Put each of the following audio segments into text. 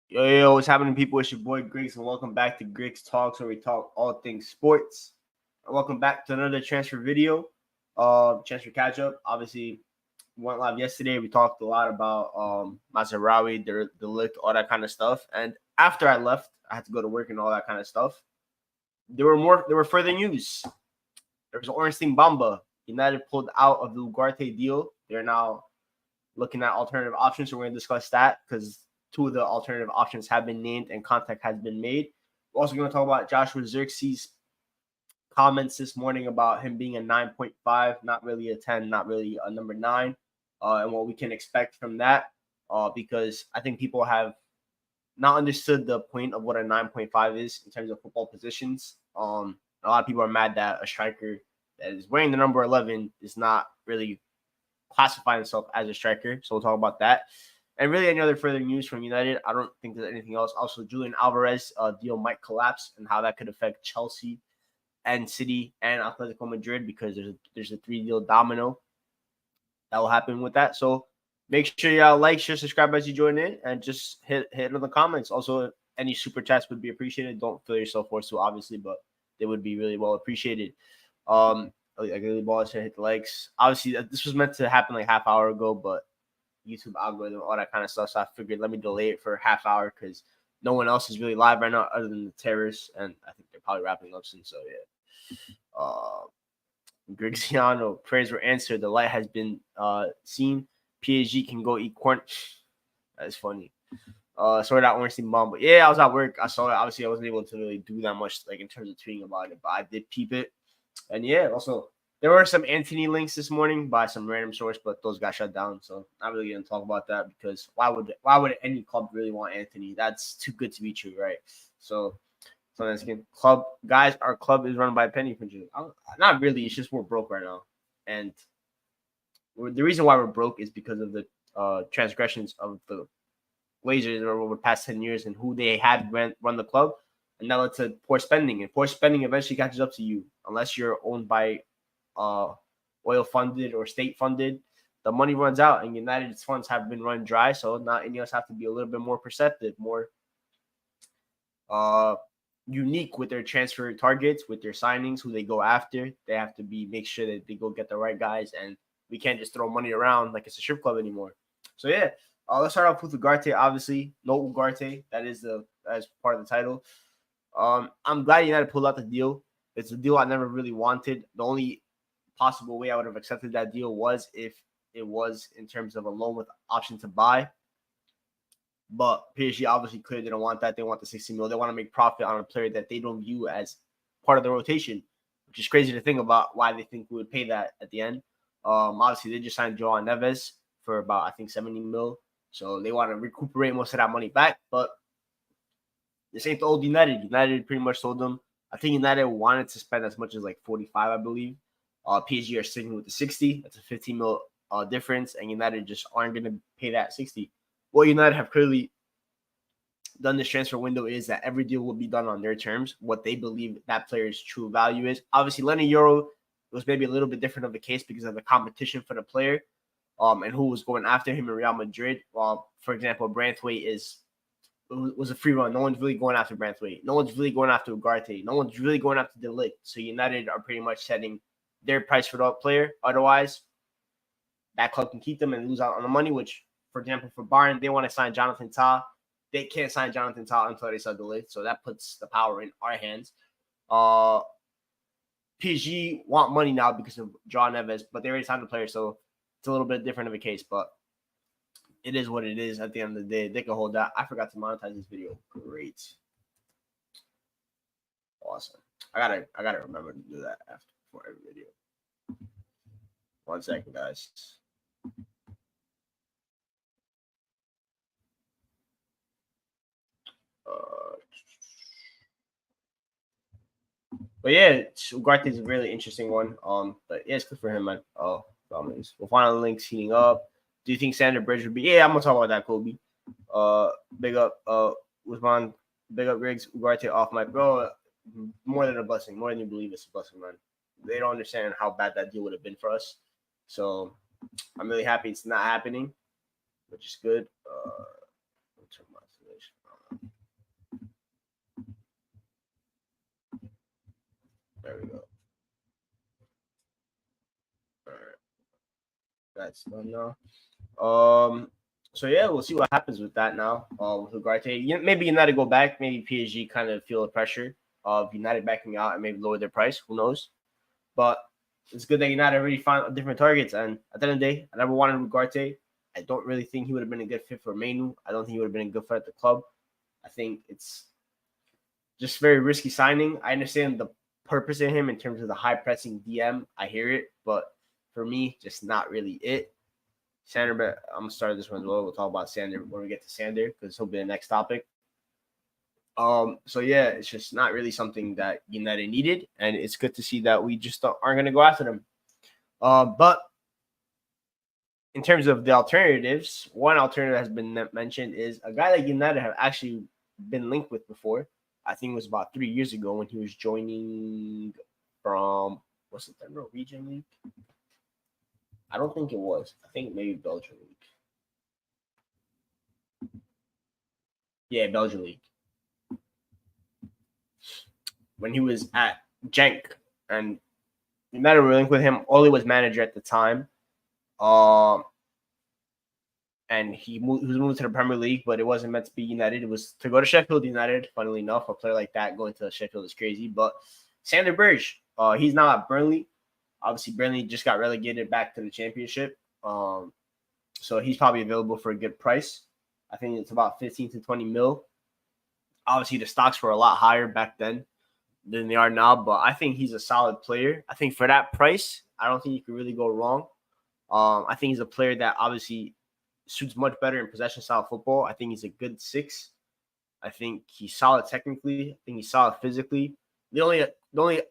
Yo, what's happening, people? It's your boy Griggs, and welcome back to Griggs Talks, where we talk all things sports. And welcome back to another transfer video, transfer catch up. Obviously, we went live yesterday. We talked a lot about Mazarawi, the lick, all that kind of stuff. And after I left, I had to go to work and all that kind of stuff. There were further news. There was Ornstein Bamba. United pulled out of the Ugarte deal. They're now looking at alternative options. So we're going to discuss that because two of the alternative options have been named and contact has been made. We're also going to talk about Joshua Zirkzee's comments this morning about him being a 9.5, not really a 10, not really a number 9, and what we can expect from that, because I think people have not understood the point of what a 9.5 is in terms of football positions. A lot of people are mad that a striker that is wearing the number 11 is not really classifying himself as a striker. So we'll talk about that. And really any other further news from United. I don't think there's anything else. Also, Julian Alvarez deal might collapse and how that could affect Chelsea and City and Atletico Madrid, because there's a 3-deal domino that will happen with that. So make sure y'all like, share, subscribe as you join in, and just hit in the comments. Also, any super chats would be appreciated. Don't feel yourself forced to, obviously, but they would be really well appreciated. Like really balls to hit the likes. Obviously, this was meant to happen like half hour ago, but YouTube algorithm, all that kind of stuff. So I figured let me delay it for a half hour because no one else is really live right now other than the terrorists, and I think they're probably wrapping up soon. So yeah. Grigiano, prayers were answered. The light has been seen. PSG can go eat corn. That's funny. Sorry that Ornstein bomb, but yeah, I was at work. I saw it. Obviously, I wasn't able to really do that much, like in terms of tweeting about it, but I did peep it. And yeah, also there were some Anthony links this morning by some random source, but those got shut down. So not really gonna talk about that because why would any club really want Anthony? That's too good to be true, right? So that's again, club guys. Our club is run by penny pinchers. Not really. It's just we're broke right now, and the reason why we're broke is because of the transgressions of the Glazers over the past 10 years and who they had run the club. And that led to poor spending. And poor spending eventually catches up to you. Unless you're owned by oil funded or state funded, the money runs out. And United's funds have been run dry. So now Ineos have to be a little bit more perceptive, more unique with their transfer targets, with their signings, who they go after. They have to make sure that they go get the right guys. And we can't just throw money around like it's a strip club anymore. So yeah. Let's start off with Ugarte. Obviously, no Ugarte. That is as part of the title. I'm glad United pulled out the deal. It's a deal I never really wanted. The only possible way I would have accepted that deal was if it was in terms of a loan with option to buy. But PSG obviously clearly didn't want that. They want the 60 mil. They want to make profit on a player that they don't view as part of the rotation, which is crazy to think about why they think we would pay that at the end. Obviously, they just signed Joao Neves for about, I think, 70 mil. So they want to recuperate most of that money back. But this ain't the old United. United pretty much told them. I think United wanted to spend as much as like 45, I believe. PSG are sticking with the 60. That's a 15 mil difference. And United just aren't going to pay that 60. What United have clearly done this transfer window is that every deal will be done on their terms, what they believe that player's true value is. Obviously, Lenny Euro was maybe a little bit different of the case because of the competition for the player. And who was going after him in Real Madrid. While, for example, Branthwaite was a free run. No one's really going after Branthwaite. No one's really going after Ugarte. No one's really going after De Ligt. So United are pretty much setting their price for that player. Otherwise, that club can keep them and lose out on the money, which, for example, for Bayern, they want to sign Jonathan Tah. They can't sign Jonathan Tah until they sell De Ligt. So that puts the power in our hands. PSG want money now because of Joao Neves, but they already signed the player, so it's a little bit different of a case, but it is what it is at the end of the day. They can hold that. I forgot to monetize this video. Great. Awesome. I gotta remember to do that for every video. 1 second, guys. But yeah, Ugarte is a really interesting one. But yeah, it's good for him, man. We'll find the links heating up. Do you think Sander Bridge would be? Yeah, I'm gonna talk about that, Kobe. Big up, Usman. Big up, Riggs. Ugarte off my bro. More than a blessing. More than you believe, it's a blessing, man. They don't understand how bad that deal would have been for us. So I'm really happy it's not happening, which is good. There we go. All right. That's done now. So yeah, we'll see what happens with that now. With Ugarte, maybe United go back. Maybe PSG kind of feel the pressure of United backing out and maybe lower their price. Who knows? But it's good that United already found different targets. And at the end of the day, I never wanted Ugarte. I don't really think he would have been a good fit for Manu. I don't think he would have been a good fit at the club. I think it's just very risky signing. I understand the purpose of him in terms of the high pressing DM. I hear it, but for me, just not really it. Sander, but I'm gonna start this one as well. We'll talk about Sander when we get to Sander because he'll be the next topic. So yeah, it's just not really something that United needed, and it's good to see that we just aren't gonna go after them. But in terms of the alternatives, one alternative has been mentioned is a guy that United have actually been linked with before. I think it was about 3 years ago when he was joining from what's it, the Norwegian League? I don't think it was. I think maybe Belgian League. Yeah, Belgian League. When he was at Genk, and United were linked with him. Ole was manager at the time. And he was moved to the Premier League, but it wasn't meant to be United. It was to go to Sheffield United. Funnily enough, a player like that going to Sheffield is crazy. But Sander Berge, he's now at Burnley. Obviously, Burnley just got relegated back to the Championship. So he's probably available for a good price. I think it's about 15 to 20 mil. Obviously, the stocks were a lot higher back then than they are now, but I think he's a solid player. I think for that price, I don't think you could really go wrong. I think he's a player that obviously suits much better in possession style football. I think he's a good 6. I think he's solid technically. I think he's solid physically. The only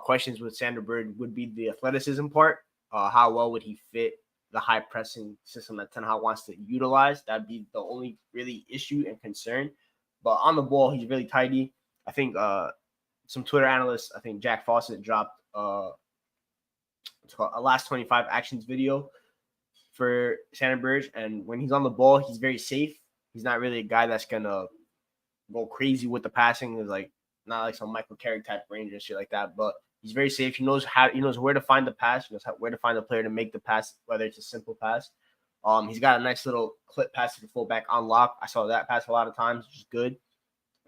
questions with Sander Berge would be the athleticism part. How well would he fit the high pressing system that Ten Hag wants to utilize? That'd be the only really issue and concern. But on the ball, he's really tidy. I think some Twitter analysts, I think Jack Fawcett dropped a last 25 actions video for Sander Berge, and when he's on the ball, he's very safe. He's not really a guy that's gonna go crazy with the passing. He's like not like some Michael Carrick type range and shit like that, but he's very safe. He knows where to find the pass. He knows where to find the player to make the pass, whether it's a simple pass. He's got a nice little clip pass to the fullback on lock. I saw that pass a lot of times, which is good.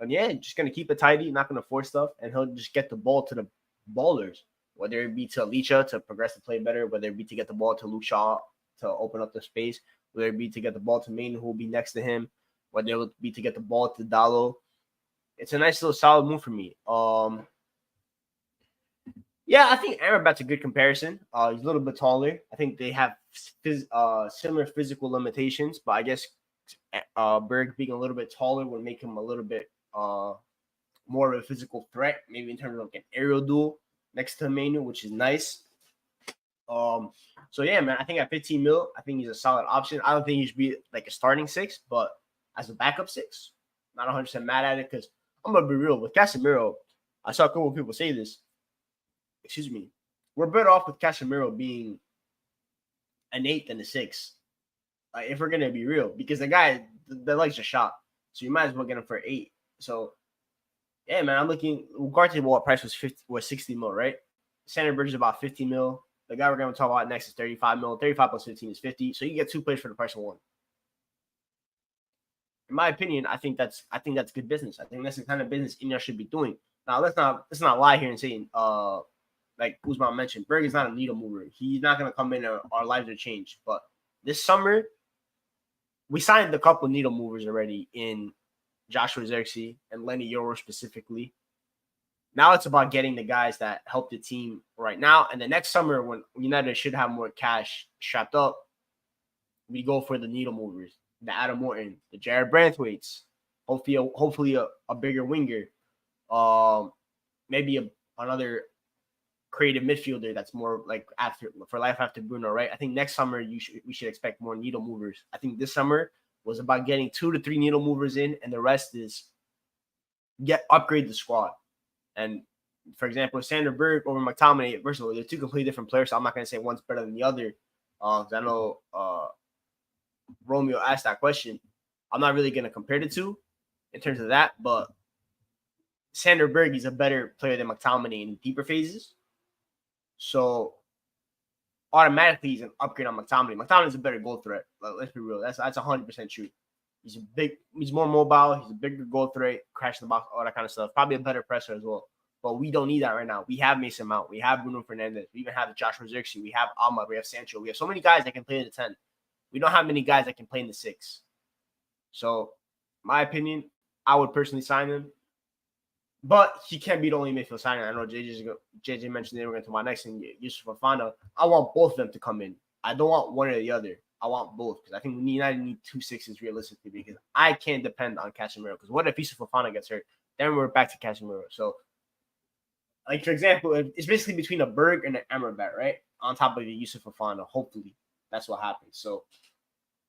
And yeah, just gonna keep it tidy, not gonna force stuff, and he'll just get the ball to the ballers, whether it be to Alicia to progress the play better, whether it be to get the ball to Luke Shaw to open up the space, whether it be to get the ball to Maine, who will be next to him, whether it will be to get the ball to Dalo. It's a nice little solid move for me. Yeah, I think Amrabat's a good comparison. He's a little bit taller. I think they have similar physical limitations, but I guess Berg being a little bit taller would make him a little bit more of a physical threat, maybe in terms of like an aerial duel next to Manu, which is nice. So yeah, man, I think at 15 mil, I think he's a solid option. I don't think he should be like a starting 6, but as a backup 6, not 100% mad at it because I'm gonna be real with Casemiro. I saw a couple of people say this. Excuse me. We're better off with Casemiro being an 8 than a 6. If we're gonna be real, because the guy that likes a shot, so you might as well get him for 8. So yeah, man, I'm looking. Ugarte, what price was 60 mil, right? Sander Berge is about 50 mil. The guy we're going to talk about next is 35 mil. 35 plus 15 is 50. So you get 2 players for the price of 1. In my opinion, I think that's good business. I think that's the kind of business Ineos should be doing. Now let's not lie here and say like Usman mentioned, Berge is not a needle mover. He's not going to come in and our lives are changed. But this summer, we signed a couple needle movers already in Joshua Zirkzee and Lenny Yoro specifically. Now it's about getting the guys that help the team right now. And the next summer, when United should have more cash strapped up, we go for the needle movers, the Adam Morton, the Jared Branthwaites, hopefully a bigger winger, maybe another creative midfielder that's more like for life after Bruno, right? I think next summer we should expect more needle movers. I think this summer was about getting 2 to 3 needle movers in, and the rest is upgrade the squad. And for example, Sander Berge over McTominay, first of all, they're 2 completely different players, so I'm not going to say one's better than the other. I know Romeo asked that question. I'm not really going to compare the two in terms of that, but Sander Berge is a better player than McTominay in deeper phases. So automatically he's an upgrade on McTominay. McTominay is a better goal threat. Let's be real. That's 100% true. He's more mobile. He's a bigger goal threat, crash the box, all that kind of stuff. Probably a better presser as well. But we don't need that right now. We have Mason Mount. We have Bruno Fernandes. We even have Joshua Zirkzee. We have Alma. We have Sancho. We have so many guys that can play in the 10. We don't have many guys that can play in the 6. So, my opinion, I would personally sign him. But he can't be the only midfield signing. I know JJ mentioned they were going to my next thing, Yusuf Fofana. I want both of them to come in. I don't want one or the other. I want both because I think we need 2 6s realistically because I can't depend on Casemiro. Because what if Yusuf Fofana gets hurt? Then we're back to Casemiro. So, like, for example, it's basically between a Berg and an Amrabat, right? On top of the Yusuf Fofana. Hopefully, that's what happens. So,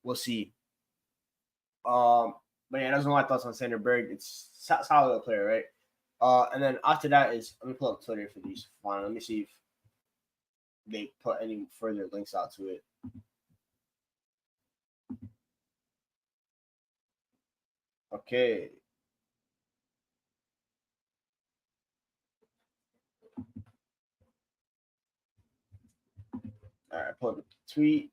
we'll see. But yeah, that's my thoughts on Sander Berge. It's solid player, right? And then after that is, let me pull up Twitter for these. Fine, let me see if they put any further links out to it. Okay. All right, pull up the tweet.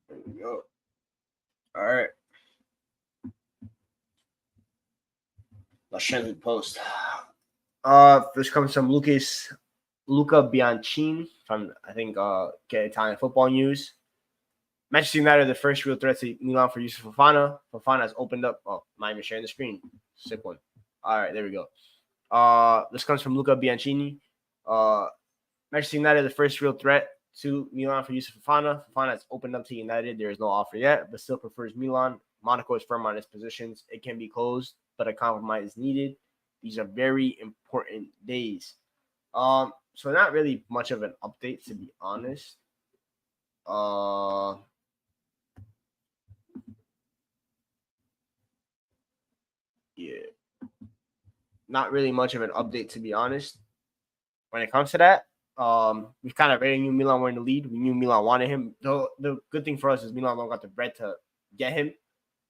There we go. All right. Let's share the post. This comes from Luca Bianchini from, I think, Get Italian Football News. Manchester United are the first real threat to Milan for Yusuf Fofana. Fofana has opened up. Oh, not even sharing the screen. Sick one. All right, there we go. This comes from Luca Bianchini. Manchester United are the first real threat to Milan for Yusuf Fofana. Fofana has opened up to United. There is no offer yet, but still prefers Milan. Monaco is firm on its positions. It can be closed, but a compromise is needed. These are very important days. So not really much of an update, to be honest. Yeah. Not really much of an update, to be honest. When it comes to that, we kind of already knew Milan were in the lead. We knew Milan wanted him. The good thing for us is Milan don't got the bread to get him.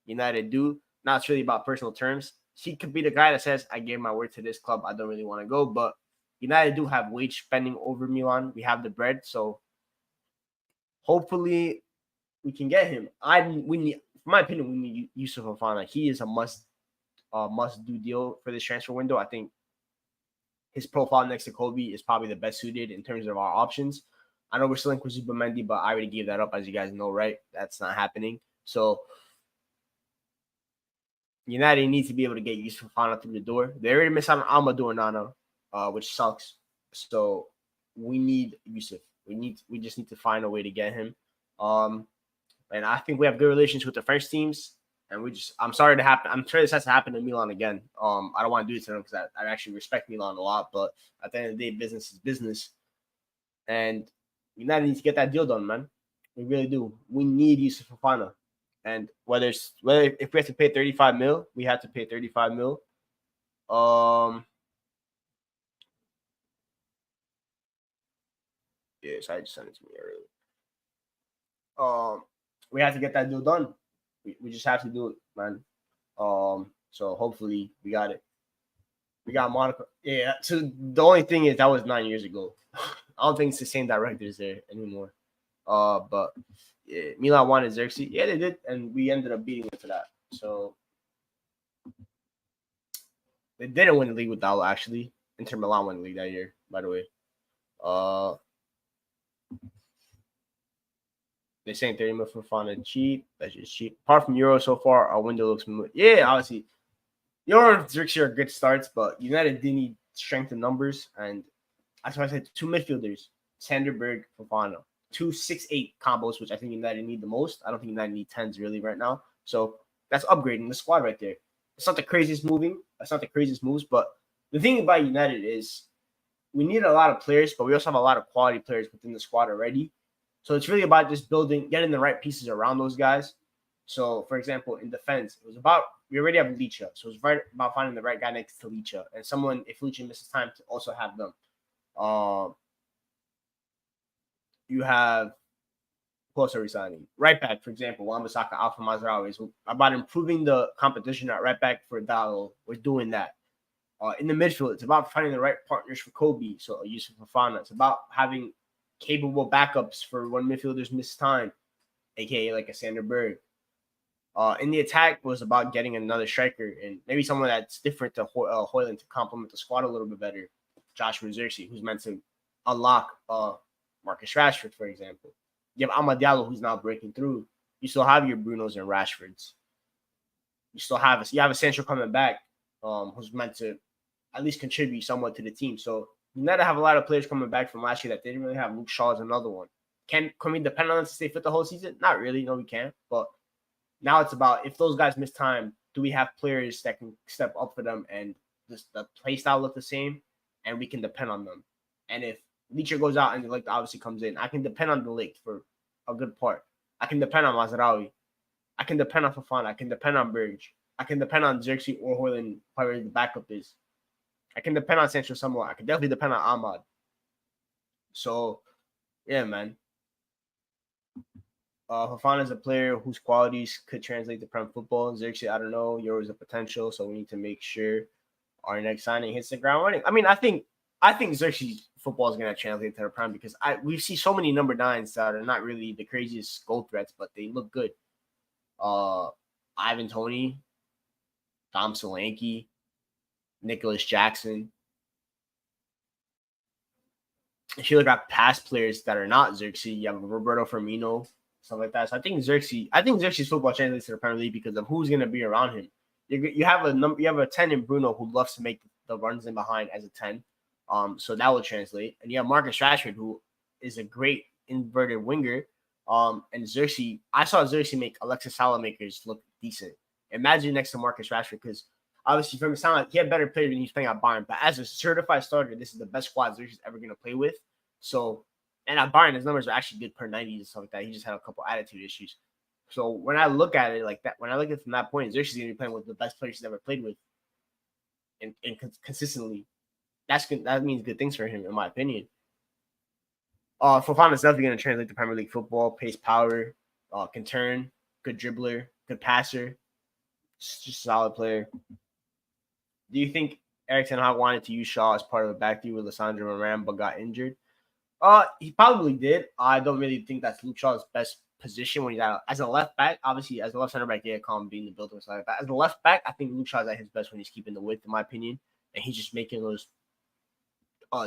United do. Now it's really about personal terms. He could be the guy that says, I gave my word to this club. I don't really want to go. But United do have wage spending over Milan. We have the bread. So hopefully we can get him. We need, in my opinion, we need Yusuf Fofana. He is a must-do deal for this transfer window. I think his profile next to Kobe is probably the best suited in terms of our options. I know we're still in Zubimendi, but I already gave that up, as you guys know, right? That's not happening. So United needs to be able to get Yusuf Fofana through the door. They already missed out on Amadou Onana, which sucks. So we need Yusuf. We just need to find a way to get him. And I think we have good relations with the French teams. And I'm sorry to happen. I'm sure this has to happen to Milan again. I don't want to do it to them because I actually respect Milan a lot. But at the end of the day, business is business. And United needs to get that deal done, man. We really do. We need Yusuf Fofana. And whether if we have to pay 35 mil, we have to pay 35 mil. Yes, I just sent it to me earlier. We have to get that deal done. We just have to do it, man. So hopefully we got it. We got Monaco. Yeah. So the only thing is that was 9 years ago. I don't think it's the same directors there anymore. But yeah, Milan wanted Zirkzee. Yeah, they did, and we ended up beating them for that. So they didn't win the league with Dalo, actually. Inter Milan won the league that year, by the way. They're saying 30 mil for Fofana cheap. That's just cheap. Apart from Euro so far, our window looks yeah, obviously. Euro and Zirkzee are good starts, but United did need strength in numbers, and that's why I said 2 midfielders, Sander Berge, Fofana. 2 6-8 combos, which I think United need the most. I don't think United need 10s really right now. So that's upgrading the squad right there. It's not the craziest moving. It's not the craziest moves, but the thing about United is we need a lot of players, but we also have a lot of quality players within the squad already. So it's really about just getting the right pieces around those guys. So, for example, in defense, it was about we already have Licha, so it's right about finding the right guy next to Licha and someone if Licha misses time to also have them. You have who else are we signing? Right back, for example, Wan-Bissaka, Alpha Mazraoui is about improving the competition at right back for Dalo. We're doing that. In the midfield, it's about finding the right partners for Kobe. So Yusuf Fofana. It's about having capable backups for when midfielders miss time, aka like a Sander Berge. In the attack was about getting another striker and maybe someone that's different to Hoyland to complement the squad a little bit better. Joshua Zirkzee, who's meant to unlock Marcus Rashford, for example. You have Amad Diallo, who's now breaking through. You still have your Brunos and Rashfords. You have a Sancho coming back, who's meant to at least contribute somewhat to the team. So you got to have a lot of players coming back from last year that they didn't really have. Luke Shaw is another one. Can we depend on them to stay fit the whole season? Not really. No, we can't. But now it's about if those guys miss time, do we have players that can step up for them and the play style look the same, and we can depend on them. And if Leacher goes out and the Ligt obviously comes in, I can depend on the Ligt for a good part. I can depend on Mazraoui. I can depend on Fofana. I can depend on Berge. I can depend on Zirkzee or Hoyland, whoever the backup is. I can depend on Sancho somewhat. I can definitely depend on Ahmad. So, yeah, man. Fofana is a player whose qualities could translate to Prem football. Zirkzee, I don't know. Yours a potential, so we need to make sure our next signing hits the ground running. I mean, I think Zirkzee's football is going to translate to the Prem because we see so many number 9s that are not really the craziest goal threats, but they look good. Ivan Toney, Dom Solanke, Nicholas Jackson. If you look at past players that are not Zirkzee, you have Roberto Firmino, stuff like that. So I think Zirkzee's football translates to the Premier League because of who's going to be around him. You have a 10 in Bruno who loves to make the runs in behind as a 10. So that will translate. And you have Marcus Rashford, who is a great inverted winger. And Zirkzee, I saw Zirkzee make Alexis Salamakers look decent. Imagine next to Marcus Rashford, because obviously from it sound like he had better players when he's playing at Bayern. But as a certified starter, this is the best squad Zirkzee's ever going to play with. So, and at Bayern, his numbers are actually good per 90s and stuff like that. He just had a couple attitude issues. So when I look at it like that, when I look at it from that point, Zirkzee's going to be playing with the best players he's ever played with, and consistently. That's good. That means good things for him, in my opinion. Fofana is definitely going to translate to Premier League football. Pace, power, can turn, good dribbler, good passer. Just a solid player. Do you think Erik ten Hag wanted to use Shaw as part of a back three with Lissandro Moran but got injured? He probably did. I don't really think that's Luke Shaw's best position when he's out as a left back. Obviously, as a left center back, yeah, calm being the builder and stuff like that. As a left back, I think Luke Shaw's at his best when he's keeping the width, in my opinion, and he's just making those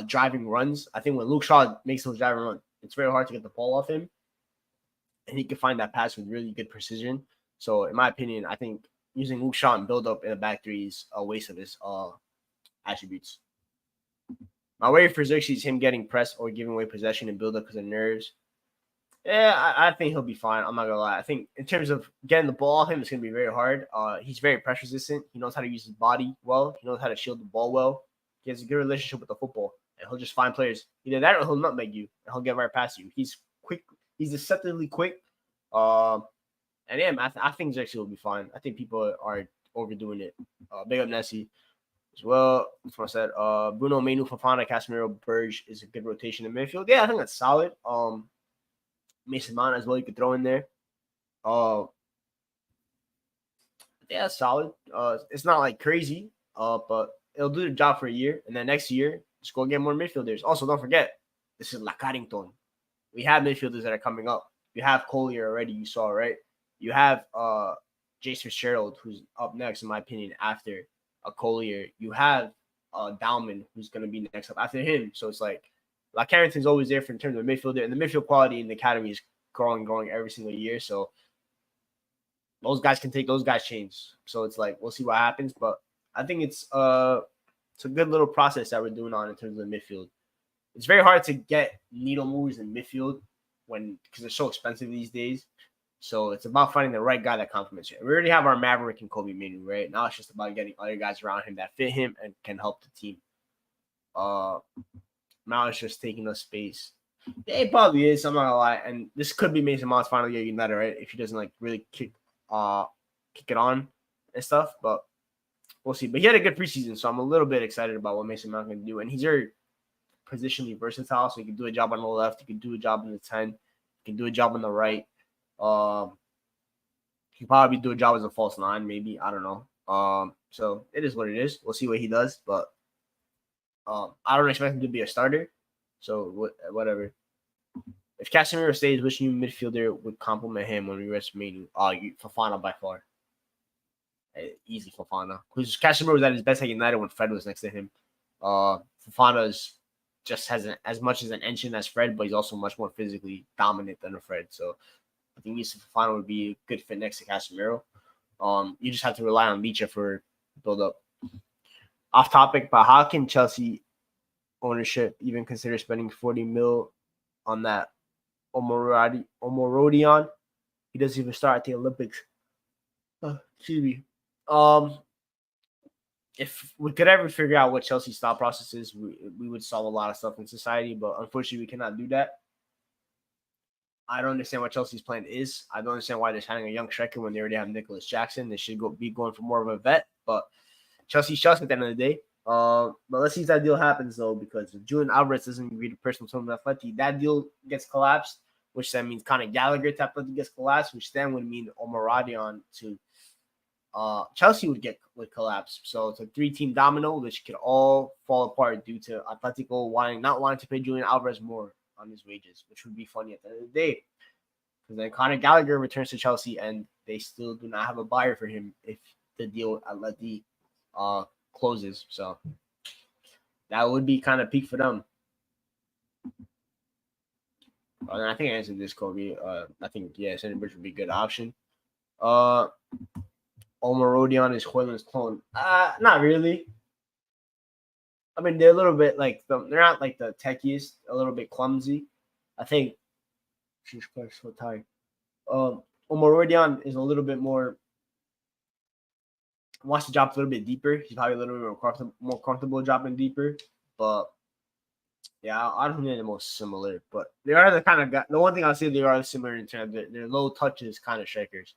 driving runs. I think when Luke Shaw makes those driving runs, it's very hard to get the ball off him, and he can find that pass with really good precision. So, in my opinion, I think using Luke Shaw and build up in the back three is a waste of his attributes. My worry for Zirkzee is him getting pressed or giving away possession and build up because of nerves. Yeah, I think he'll be fine. I'm not going to lie. I think in terms of getting the ball off him, it's going to be very hard. He's very pressure resistant. He knows how to use his body well. He knows how to shield the ball well. He has a good relationship with the football. And he'll just find players. Either that or he'll nutmeg you. And he'll get right past you. He's quick. He's deceptively quick. And yeah, I think Zirkzee will be fine. I think people are overdoing it. Big up Nessie as well. That's what I said. Bruno, Menu, Fofana, Casemiro, Berge is a good rotation in midfield. Yeah, I think that's solid. Mason Mount as well, you could throw in there. Yeah, solid. It's not like crazy, but it'll do the job for a year. And then next year, just go get more midfielders. Also, don't forget, this is La Carrington. We have midfielders that are coming up. You have Collier already, you saw, right? You have Jason Fitzgerald, who's up next, in my opinion, after a Collier. You have Dowman, who's going to be next up after him. So it's like, like Carrington's always there in terms of midfielder, and the midfield quality in the academy is growing every single year. So those guys can take those guys' chains. So it's like, we'll see what happens. But I think it's a good little process that we're doing on in terms of the midfield. It's very hard to get needle movers in midfield because they're so expensive these days. So it's about finding the right guy that complements you. We already have our Maverick and Kobe Minu, right? Now it's just about getting other guys around him that fit him and can help the team. Now it's just taking up space. Yeah, it probably is. I'm not gonna lie. And this could be Mason Mount's final year United, right? If he doesn't like really kick it on and stuff. But we'll see. But he had a good preseason, so I'm a little bit excited about what Mason Mount can do. And he's positionally versatile, so he can do a job on the left, he can do a job on the 10, he can do a job on the right. He can probably do a job as a false 9, maybe. I don't know. So it is what it is. We'll see what he does, but I don't expect him to be a starter. So whatever. If Casemiro stays, which new midfielder would complement him when we rest remaining? Fofana by far. Easy Fofana. Because Casemiro was at his best at United when Fred was next to him. Fofana just has as much as an engine as Fred, but he's also much more physically dominant than a Fred. So I think Yusuf Fofana would be a good fit next to Casemiro. You just have to rely on Micha for build up. Off topic, but how can Chelsea ownership even consider spending 40 mil on that Omorodion? He doesn't even start at the Olympics. Excuse me. If we could ever figure out what Chelsea's thought process is, we would solve a lot of stuff in society, but unfortunately we cannot do that. I don't understand what Chelsea's plan is. I don't understand why they're signing a young striker when they already have Nicholas Jackson. They should be going for more of a vet, but Chelsea's Chelsea at the end of the day. But let's see if that deal happens, though, because if Julian Alvarez doesn't agree to personal terms with Atleti, that deal gets collapsed, which then means Conor Gallagher to Atleti gets collapsed, which then would mean Omoradion to Chelsea would collapse. So it's a 3-team domino, which could all fall apart due to Atletico not wanting to pay Julian Alvarez more on his wages, which would be funny at the end of the day. Because then Conor Gallagher returns to Chelsea, and they still do not have a buyer for him if the deal at Atleti closes. So that would be kind of peak for them. And I think I answered this, Kobe. I think, Sandy Bridge would be a good option. Omarodion is Hoyland's clone. Not really. I mean, they're a little bit they're not like the techiest, a little bit clumsy. I think, she's so tired. Omarodion is a little bit more, wants to drop a little bit deeper. He's probably a little bit more comfortable dropping deeper. But, yeah, I don't think they're the most similar. But they are the kind of guy. The one thing I'll say, they are similar in terms of they're low touches kind of strikers.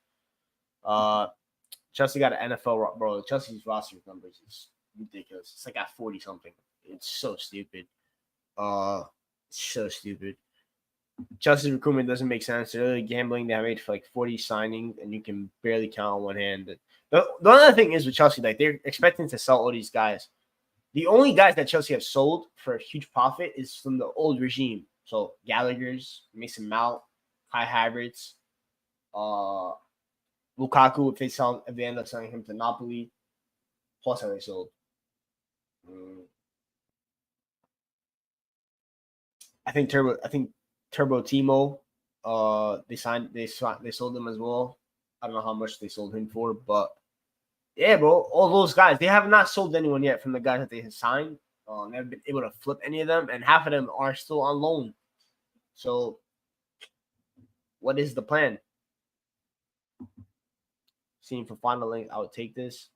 Chelsea got an NFL, bro. Chelsea's roster numbers is ridiculous. It's like at 40-something. It's so stupid. So stupid. Chelsea's recruitment doesn't make sense. They're really gambling. They have made for 40 signings, and you can barely count on one hand. The other thing is with Chelsea, they're expecting to sell all these guys. The only guys that Chelsea have sold for a huge profit is from the old regime. So Gallagher's, Mason Mount, Kai Havertz, Lukaku, if they end up selling him to Napoli, plus how they sold. I think Turbo Timo, they sold him as well. I don't know how much they sold him for, but yeah, bro, all those guys, they have not sold anyone yet from the guys that they have signed. Never been able to flip any of them, and half of them are still on loan. So, what is the plan? Seeing Fofana link, I would take this.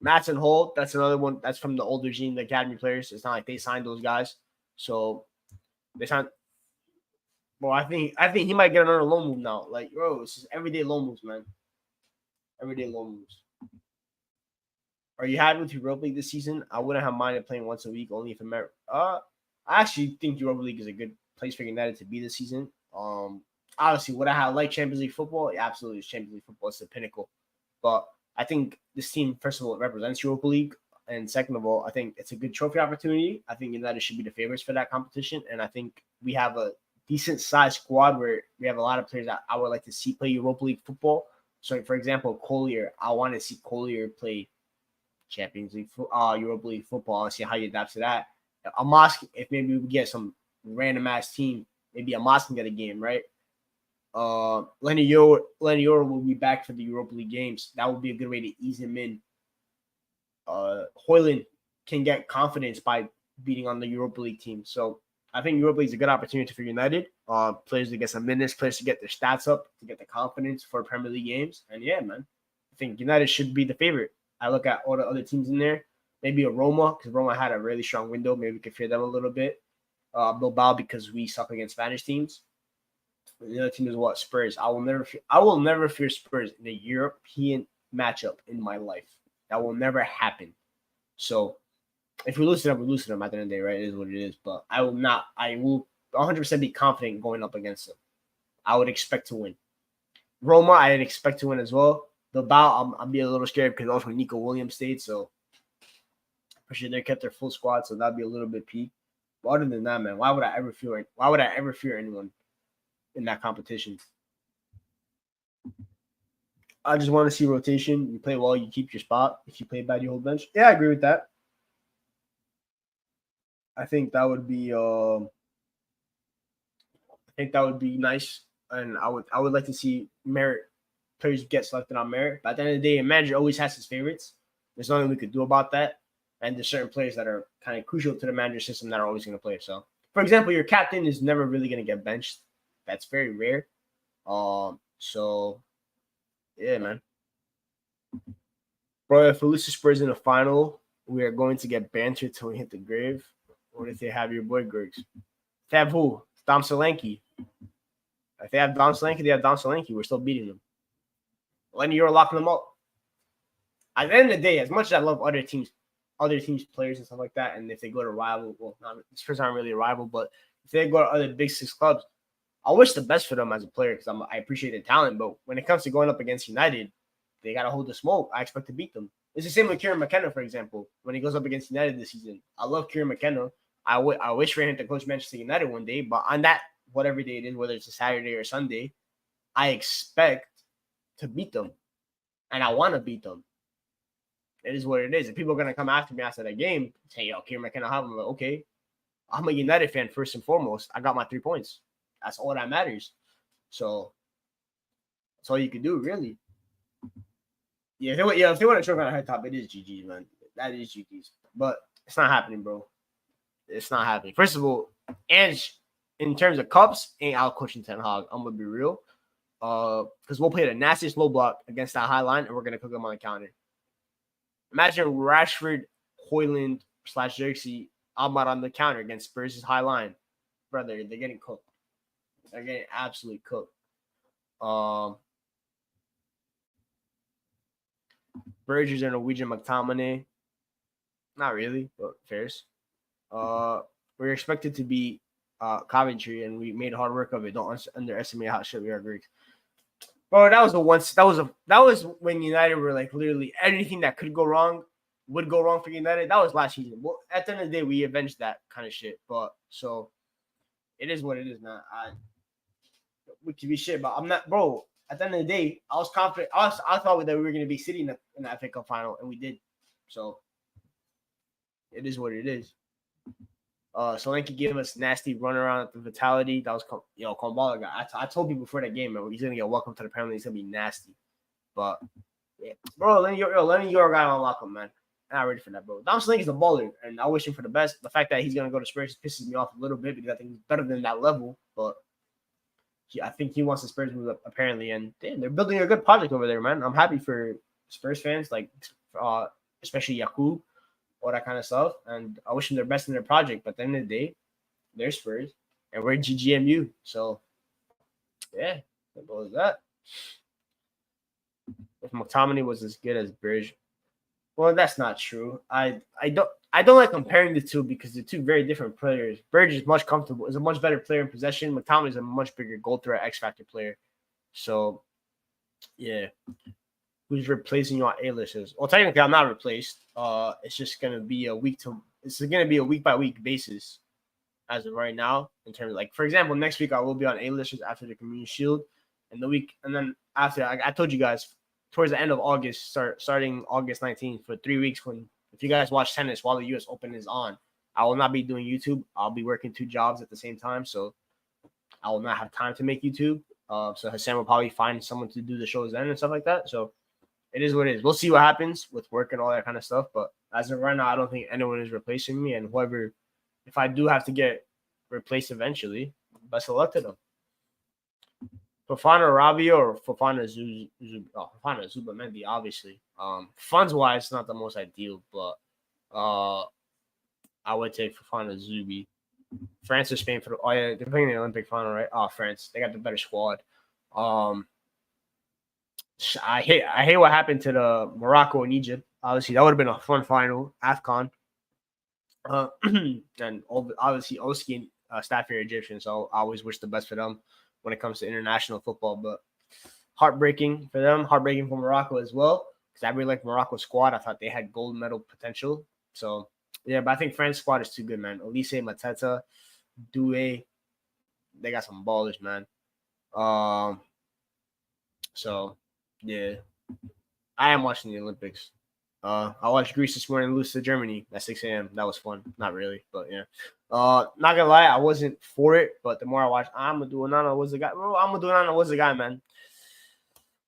Matson Holt, that's another one. That's from the old regime, the academy players. It's not like they signed those guys. So they signed. Well, I think he might get another loan move now. Bro, it's just everyday loan moves, man. Everyday loan moves. Are you happy with Europa League this season? I wouldn't have minded playing once a week, only if America. I actually think Europa League is a good place for United to be this season. Obviously, would I have liked Champions League football? Yeah, absolutely, Champions League football is the pinnacle. But I think this team, first of all, represents Europa League. And second of all, I think it's a good trophy opportunity. I think United should be the favorites for that competition. And I think we have a decent-sized squad where we have a lot of players that I would like to see play Europa League football. So, for example, Collier, I want to see Collier play Champions League, Europa League football and see how he adapts to that. Amos, if maybe we get some random-ass team, maybe Amos can get a game, right? Lenny Yoro will be back for the Europa League games. That would be a good way to ease him in. Hoyland can get confidence by beating on the Europa League team. So I think Europa League is a good opportunity for United. Players to get some minutes, players to get their stats up, to get the confidence for Premier League games. And yeah, man, I think United should be the favorite. I look at all the other teams in there. Maybe a Roma, because Roma had a really strong window. Maybe we could fear them a little bit. Bilbao, because we suck against Spanish teams. The other team is what? Spurs. I will never fear Spurs in a European matchup in my life. That will never happen. So If we lose to them, we lose to them at the end of the day, right? It is what it is. But I will 100% be confident going up against them. I would expect to win. Roma, I'd expect to win as well. The Bilbao, I'll be a little scared because also Nico Williams stayed, so for sure they kept their full squad, so that'd be a little bit peak. But other than that, man, why would I ever fear anyone in that competition? I just want to see rotation. You play well, you keep your spot. If you play bad, you hold bench. Yeah, I agree with that. I think that would be nice, and I would like to see merit players get selected on merit. But at the end of the day, a manager always has his favorites. There's nothing we could do about that. And there's certain players that are kind of crucial to the manager system that are always going to play. So, for example, your captain is never really going to get benched. That's very rare. So yeah, man. Bro, if we lose to Spurs in the final, we are going to get bantered till we hit the grave. What if they have your boy Greggs? They have who? Dom Solanke. If they have Dom Solanke, they have Dom Solanke. We're still beating them. Lenny, you're locking them up. At the end of the day, as much as I love other teams' players and stuff like that, and if they go to rival, well, Spurs aren't really a rival, but if they go to other Big Six clubs, I wish the best for them as a player because I appreciate the talent. But when it comes to going up against United, they got to hold the smoke. I expect to beat them. It's the same with Kieran McKenna, for example. When he goes up against United this season, I love Kieran McKenna. I wish for him to coach Manchester United one day, but on that, whatever day it is, whether it's a Saturday or Sunday, I expect to beat them, and I want to beat them. It is what it is. If people are going to come after me after that game, say, yo, Kieran McKenna, I'm like, okay, I'm a United fan first and foremost. I got my 3 points. That's all that matters. So that's all you can do, really. Yeah, if they want to choke on a head top, it is GG, man. That is GG's. But it's not happening, bro. It's not happening. First of all, and in terms of cups, ain't out coaching Ten Hag. I'm gonna be real. Because we'll play the nastiest low block against that high line, and we're gonna cook them on the counter. Imagine Rashford, Hoyland / Zirkzee, Ahmad on the counter against Spurs' high line. Brother, they're getting cooked. They're getting absolutely cooked. Berge's a Norwegian McTominay. Not really, but fairs. We're expected to beat Coventry, and we made hard work of it. Don't underestimate how shit we are Greeks. Bro, that was when United were like literally anything that could go wrong would go wrong for United. That was last season. Well, at the end of the day, we avenged that kind of shit. But so it is what it is, man. We could be shit, but I'm not, bro. At the end of the day, I was confident. I thought that we were going to be sitting in the FA Cup final, and we did. So it is what it is. Solanke gave us nasty run around at the Vitality. That was Kombala guy. I told people before that game, man, he's gonna get welcome to the Premier League. He's gonna be nasty. But yeah, bro, let me your guy unlock him, man. I'm not ready for that, bro. Dom Solanke is a baller, and I wish him for the best. The fact that he's gonna go to Spurs pisses me off a little bit because I think he's better than that level. But I think he wants the Spurs move up apparently, and damn, they're building a good project over there, man. I'm happy for Spurs fans, like especially Yakub. All that kind of stuff, and I wish them their best in their project. But at the end of the day, they're Spurs, and we're GGMU. So, yeah, simple as that. If McTominay was as good as Berge, well, that's not true. I don't like comparing the two because they're two very different players. Berge is a much better player in possession. McTominay is a much bigger goal threat, X factor player. So, yeah. Who's replacing you on A-listers? Well, technically, I'm not replaced. It's just gonna be a week by week basis as of right now. In terms of, like, for example, next week I will be on A-listers after the Community Shield, and then after I told you guys towards the end of August, starting August 19th for 3 weeks. If you guys watch tennis while the U.S. Open is on, I will not be doing YouTube. I'll be working 2 jobs at the same time, so I will not have time to make YouTube. So Hassan will probably find someone to do the shows then and stuff like that. So. It is what it is. We'll see what happens with work and all that kind of stuff. But as of right now, I don't think anyone is replacing me. And if I do have to get replaced eventually, best of luck to them. Fofana Rabio or Fofana Fofana Zubamendi, obviously. Funds wise, it's not the most ideal, but I would take Fofana Zubi. France or Spain they're playing the Olympic final, right? Oh, France. They got the better squad. I hate what happened to the Morocco and Egypt. Obviously, that would have been a fun final. AFCON. And obviously Oski and Stafford are Egyptian, so I always wish the best for them when it comes to international football. But heartbreaking for them, heartbreaking for Morocco as well, because I really like Morocco's squad. I thought they had gold medal potential. So yeah, but I think France's squad is too good, man. Elise, Mateta, Doué, they got some ballers, man. So yeah, I am watching the Olympics. I watched Greece this morning lose to Germany at 6 a.m. That was fun. Not really, but yeah. Not gonna lie, I wasn't for it, but the more I watched, Onana was the guy. Bro, Onana was the guy, man.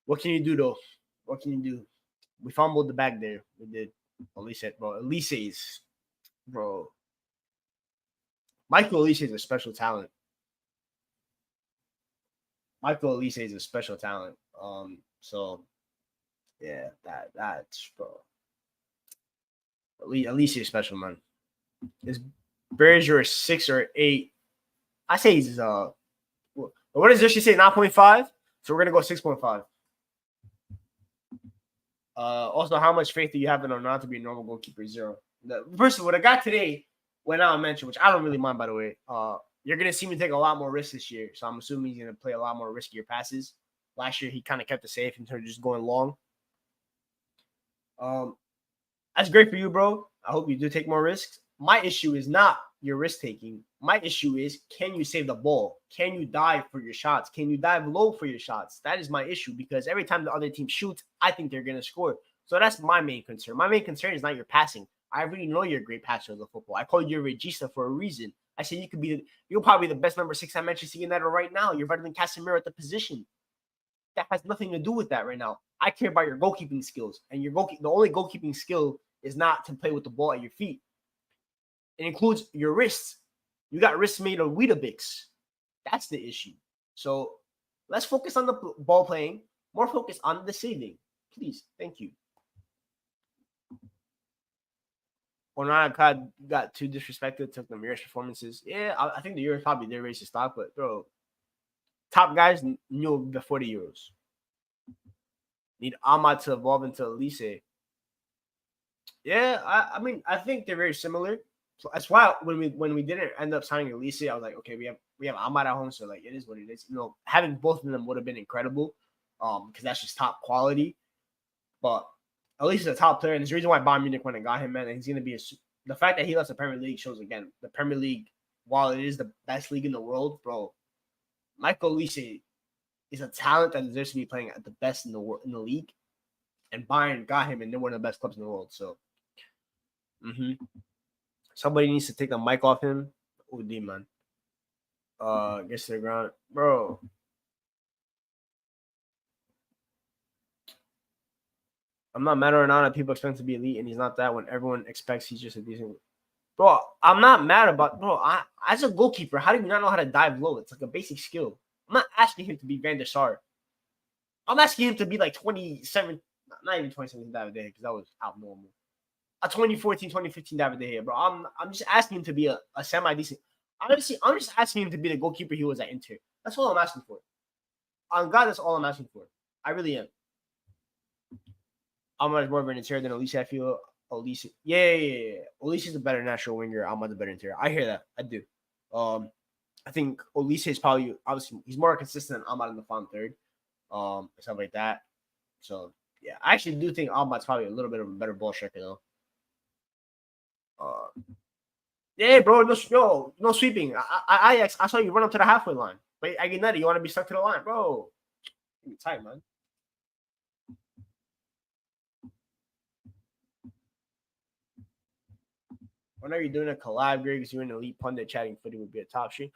What can you do though? What can you do? We fumbled the bag there. We did. Elise is, bro. Michael Elise is a special talent. Michael Elise is a special talent. So yeah, that's bro. Elise is special, man. His Berge or 6 or 8. I say he's what does she say? 9.5. So we're gonna go 6.5. Also, how much faith do you have in Onana to be a normal goalkeeper? 0. First of all, what I got today went out and mentioned, which I don't really mind, by the way. You're gonna see me take a lot more risks this year, so I'm assuming he's gonna play a lot more riskier passes. Last year, he kind of kept it safe in terms of just going long. That's great for you, bro. I hope you do take more risks. My issue is not your risk taking. My issue is, can you save the ball? Can you dive for your shots? Can you dive low for your shots? That is my issue, because every time the other team shoots, I think they're going to score. So that's my main concern. My main concern is not your passing. I already know you're a great passer of the football. I called you a regista for a reason. I said you're probably the best number 6 at Manchester United right now. You're better than Casemiro at the position. That has nothing to do with that right now. I care about your goalkeeping skills, and the only goalkeeping skill is not to play with the ball at your feet. It includes your wrists. You got wrists made of Weetabix. That's the issue. So let's focus on the ball playing. More focus on the saving. Please. Thank you. Onana got too disrespected, took the Euros performances. Yeah, I think the Euros probably their race to stop, but bro, top guys knew before the Euros. Need Ahmad to evolve into Elise. Yeah, I mean, I think they're very similar. So that's why when we didn't end up signing Elise, I was like, okay, we have Ahmad at home, so like it is what it is. Having both of them would have been incredible, because that's just top quality. But Elise is a top player, and there's a reason why Bayern Munich went and got him, man. And he's gonna be the fact that he left the Premier League shows again. The Premier League, while it is the best league in the world, bro, Michael Elise is a talent that deserves to be playing at the best in the league. And Bayern got him, and they're one of the best clubs in the world. So, somebody needs to take the mic off him. OD, man. Gets to the ground, bro. I'm not mad or not. People expect him to be elite, and he's not that. When everyone expects he's just a decent. Bro, I'm not mad about. Bro, as a goalkeeper, how do you not know how to dive low? It's like a basic skill. I'm not asking him to be Van der Sar. I'm asking him to be like 27, not even 2017 David De Gea, because that was abnormal. A 2014, 2015 David De Gea, bro. I'm just asking him to be a semi-decent. Honestly, I'm just asking him to be the goalkeeper he was at Inter. That's all I'm asking for. On God, that's all I'm asking for. I really am. I'm much more of an interior than Elise. I feel Elise. Yeah. Elise is a better natural winger. I'm a better interior. I hear that. I do. I think Elise is probably, obviously, he's more consistent than Ahmad in the final third. Stuff like that. So yeah, I actually do think Ahmad's probably a little bit of a better ball striker though. Yeah, bro, no sweeping. I saw you run up to the halfway line. But I get nutty. You want to be stuck to the line, bro? You're tight, man. Whenever you're doing a collab, Griggs, you're an elite pundit chatting footy would be a top stream.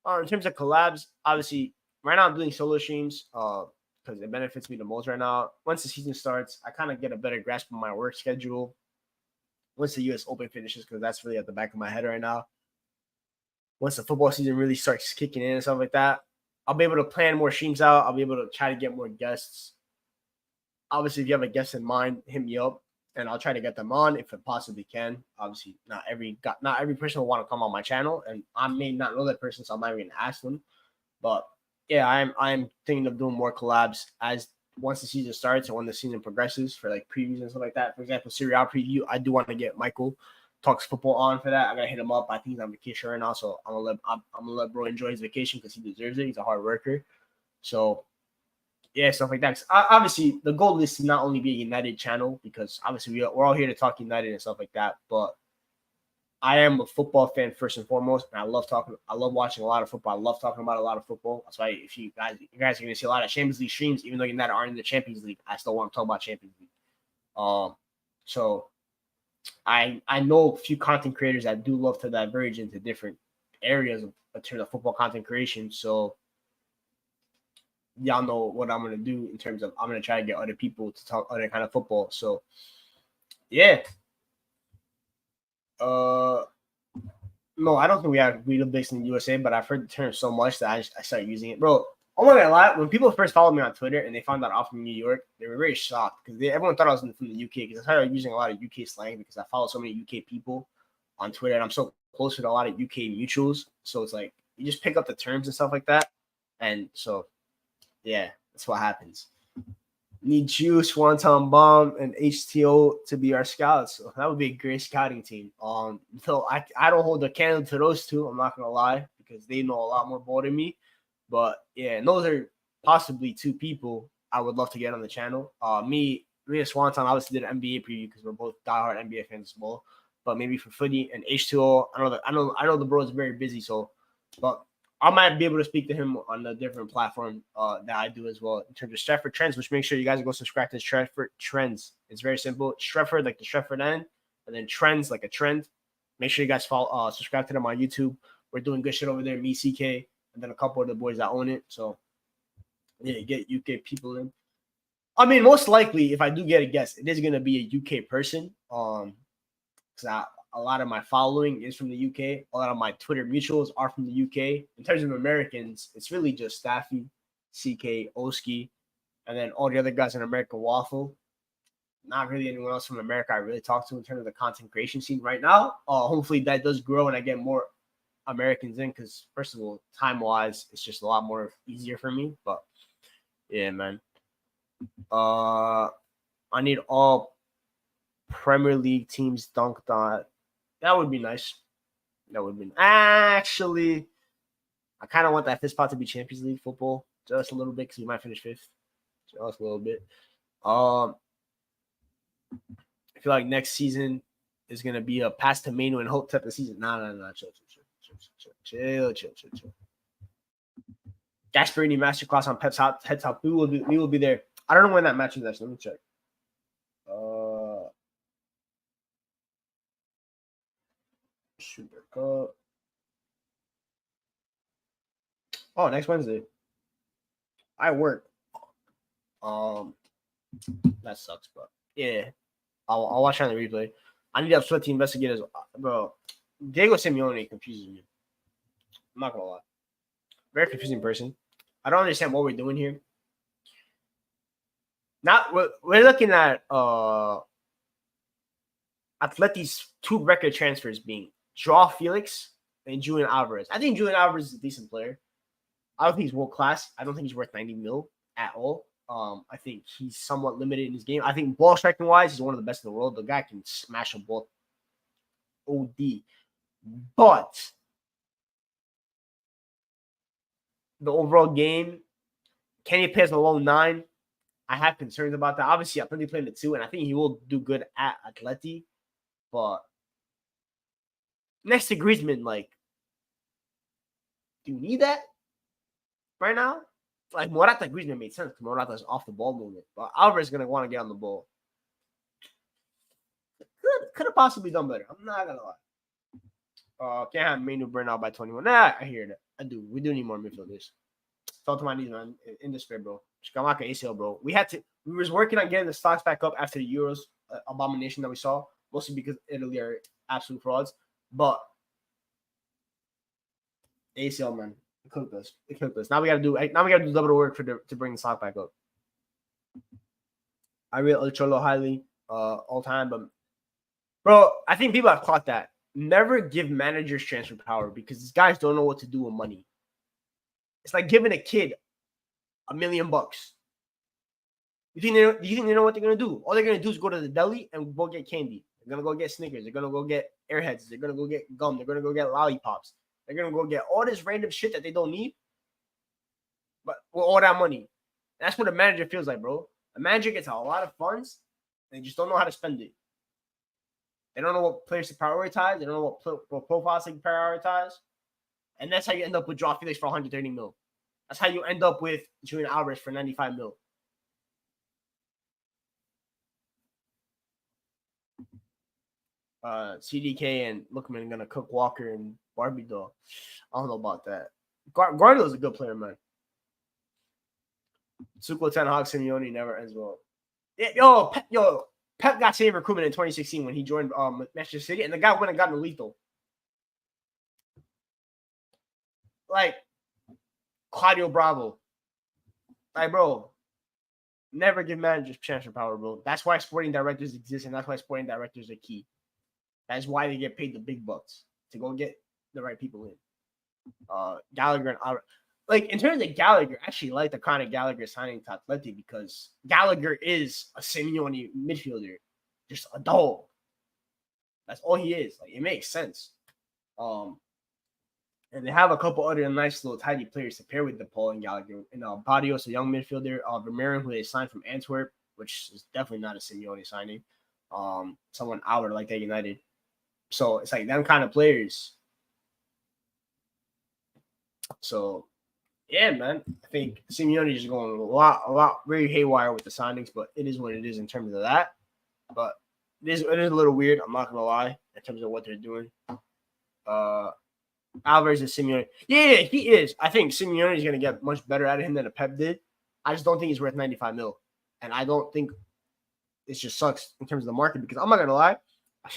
In terms of collabs, obviously, right now I'm doing solo streams because it benefits me the most right now. Once the season starts, I kind of get a better grasp of my work schedule. Once the U.S. Open finishes, because that's really at the back of my head right now. Once the football season really starts kicking in and stuff like that, I'll be able to plan more streams out. I'll be able to try to get more guests. Obviously, if you have a guest in mind, hit me up, and I'll try to get them on if it possibly can. Obviously, not every person will want to come on my channel, and I may not know that person, so I'm not even gonna ask them. But yeah, I'm thinking of doing more collabs as once the season starts and when the season progresses for like previews and stuff like that. For example, Serie A preview, I do want to get Michael Talks Football on for that. I gotta hit him up. I think he's on vacation right now, so I'm gonna let bro enjoy his vacation because he deserves it. He's a hard worker. So yeah, stuff like that. Obviously, the goal is to not only be a United channel because obviously we're all here to talk United and stuff like that, but I am a football fan first and foremost, and I love watching a lot of football. I love talking about a lot of football. That's why if you guys are gonna see a lot of Champions League streams, even though United aren't in the Champions League, I still want to talk about Champions League. So I know a few content creators that do love to diverge into different areas in terms of football content creation. So y'all know what I'm gonna do in terms of I'm gonna try to get other people to talk other kind of football. So yeah. No, I don't think we have Real Bigs in the USA, but I've heard the term so much that I started using it, bro. I'm not gonna lie. When people first followed me on Twitter and they found out I'm from New York, they were very shocked because everyone thought I was from the UK because I started using a lot of UK slang because I follow so many UK people on Twitter and I'm so close with a lot of UK mutuals. So it's like you just pick up the terms and stuff like that, and so yeah, that's what happens. Need Juice, Swanton Bomb, and HTO to be our scouts. So that would be a great scouting team. So I don't hold a candle to those two. I'm not gonna lie because they know a lot more ball than me. But yeah, and those are possibly two people I would love to get on the channel. Me and Swanton obviously did an NBA preview because we're both diehard NBA fans as well. But maybe for footy and H2O, I know the bro is very busy, so but I might be able to speak to him on a different platform that I do as well in terms of Stratford Trends, which make sure you guys go subscribe to Stratford Trends. It's very simple. Stratford, like the Stratford end, and then Trends, like a trend. Make sure you guys follow, subscribe to them on YouTube. We're doing good shit over there. Me, CK, and then a couple of the boys that own it. So, yeah, get UK people in. I mean, most likely, if I do get a guest, it is going to be a UK person. Because a lot of my following is from the UK. A lot of my Twitter mutuals are from the UK. In terms of Americans, it's really just Staffy, CK, Oski, and then all the other guys in American Waffle. Not really anyone else from America I really talk to in terms of the content creation scene right now. Hopefully that does grow and I get more Americans in because, first of all, time-wise, it's just a lot more easier for me. But, yeah, man. I need all Premier League teams dunked on. That would be nice. That would be actually. I kind of want that fifth spot to be Champions League football, just a little bit because we might finish fifth, just a little bit. I feel like next season is gonna be a pass to Manu and hope type of season. Nah, chill. Gasparini masterclass on Pep's head top. We will be there. I don't know when that match is. Actually, let me check. Super Cup. Oh, next Wednesday. I work. That sucks, but yeah, I'll watch on the replay. I need to have sweaty investigators, bro. Diego Simeone confuses me. I'm not gonna lie. Very confusing person. I don't understand what we're doing here. Now we're looking at Atleti's two record transfers being Joao Felix and Julian Alvarez. I think Julian Alvarez is a decent player. I don't think he's world class. I don't think he's worth 90 mil at all. I think he's somewhat limited in his game. I think ball striking wise, he's one of the best in the world. The guy can smash a ball OD. But the overall game, can he play as a low 9? I have concerns about that. Obviously, I think he played the 2, and I think he will do good at Atleti. But next to Griezmann, like, do you need that right now? Like, Morata Griezmann made sense because Morata's off the ball movement. But Alvarez is going to want to get on the ball. Could have possibly done better. I'm not going to lie. Can't have Manu burn out by 21. Nah, I hear that. I do. We do need more midfielders. Fell to my knees, man. In despair, bro. Skamaka ACL, bro. We was working on getting the stocks back up after the Euros abomination that we saw. Mostly because Italy are absolute frauds. But ACL, man. It cooked us. Now we gotta do double work to bring the stock back up. I rate El Cholo highly all time, but bro, I think people have caught that. Never give managers transfer power because these guys don't know what to do with money. It's like giving a kid $1 million. You think they know what they're gonna do? All they're gonna do is go to the deli and go get candy. They're going to go get Snickers. They're going to go get Airheads. They're going to go get gum. They're going to go get lollipops. They're going to go get all this random shit that they don't need, but with all that money. That's what a manager feels like, bro. A manager gets a lot of funds. They just don't know how to spend it. They don't know what players to prioritize. They don't know what profiles to prioritize. And that's how you end up with Joao Felix for 130 mil. That's how you end up with Julian Alvarez for 95 mil. CDK and Lookman are going to cook Walker and Barbie doll. I don't know about that. Guardiola's a good player, man. Tuchel, Ten Hag, Simeone never ends well. Pep got saved recruitment in 2016 when he joined Manchester City, and the guy went and got an lethal. Like, Claudio Bravo. Like, bro, never give managers transfer power, bro. That's why sporting directors exist, and that's why sporting directors are key. That's why they get paid the big bucks, to go get the right people in. Gallagher and like, in terms of Gallagher, I actually like the kind of Gallagher signing to Atleti because Gallagher is a Simeone midfielder, just a dog. That's all he is. Like, it makes sense. And they have a couple other nice little tidy players to pair with DePaul and Gallagher. And Barrios, a young midfielder. Vermeeren, who they signed from Antwerp, which is definitely not a Simeone signing. Someone I would like at United. So it's like them kind of players. So yeah, man. I think Simeone is going a lot very haywire with the signings, but it is what it is in terms of that. But it is a little weird, I'm not gonna lie, in terms of what they're doing. Alvarez and Simeone. Yeah, he is. I think Simeone is gonna get much better at him than a Pep did. I just don't think he's worth 95 mil. And I don't think it just sucks in terms of the market because I'm not gonna lie. I've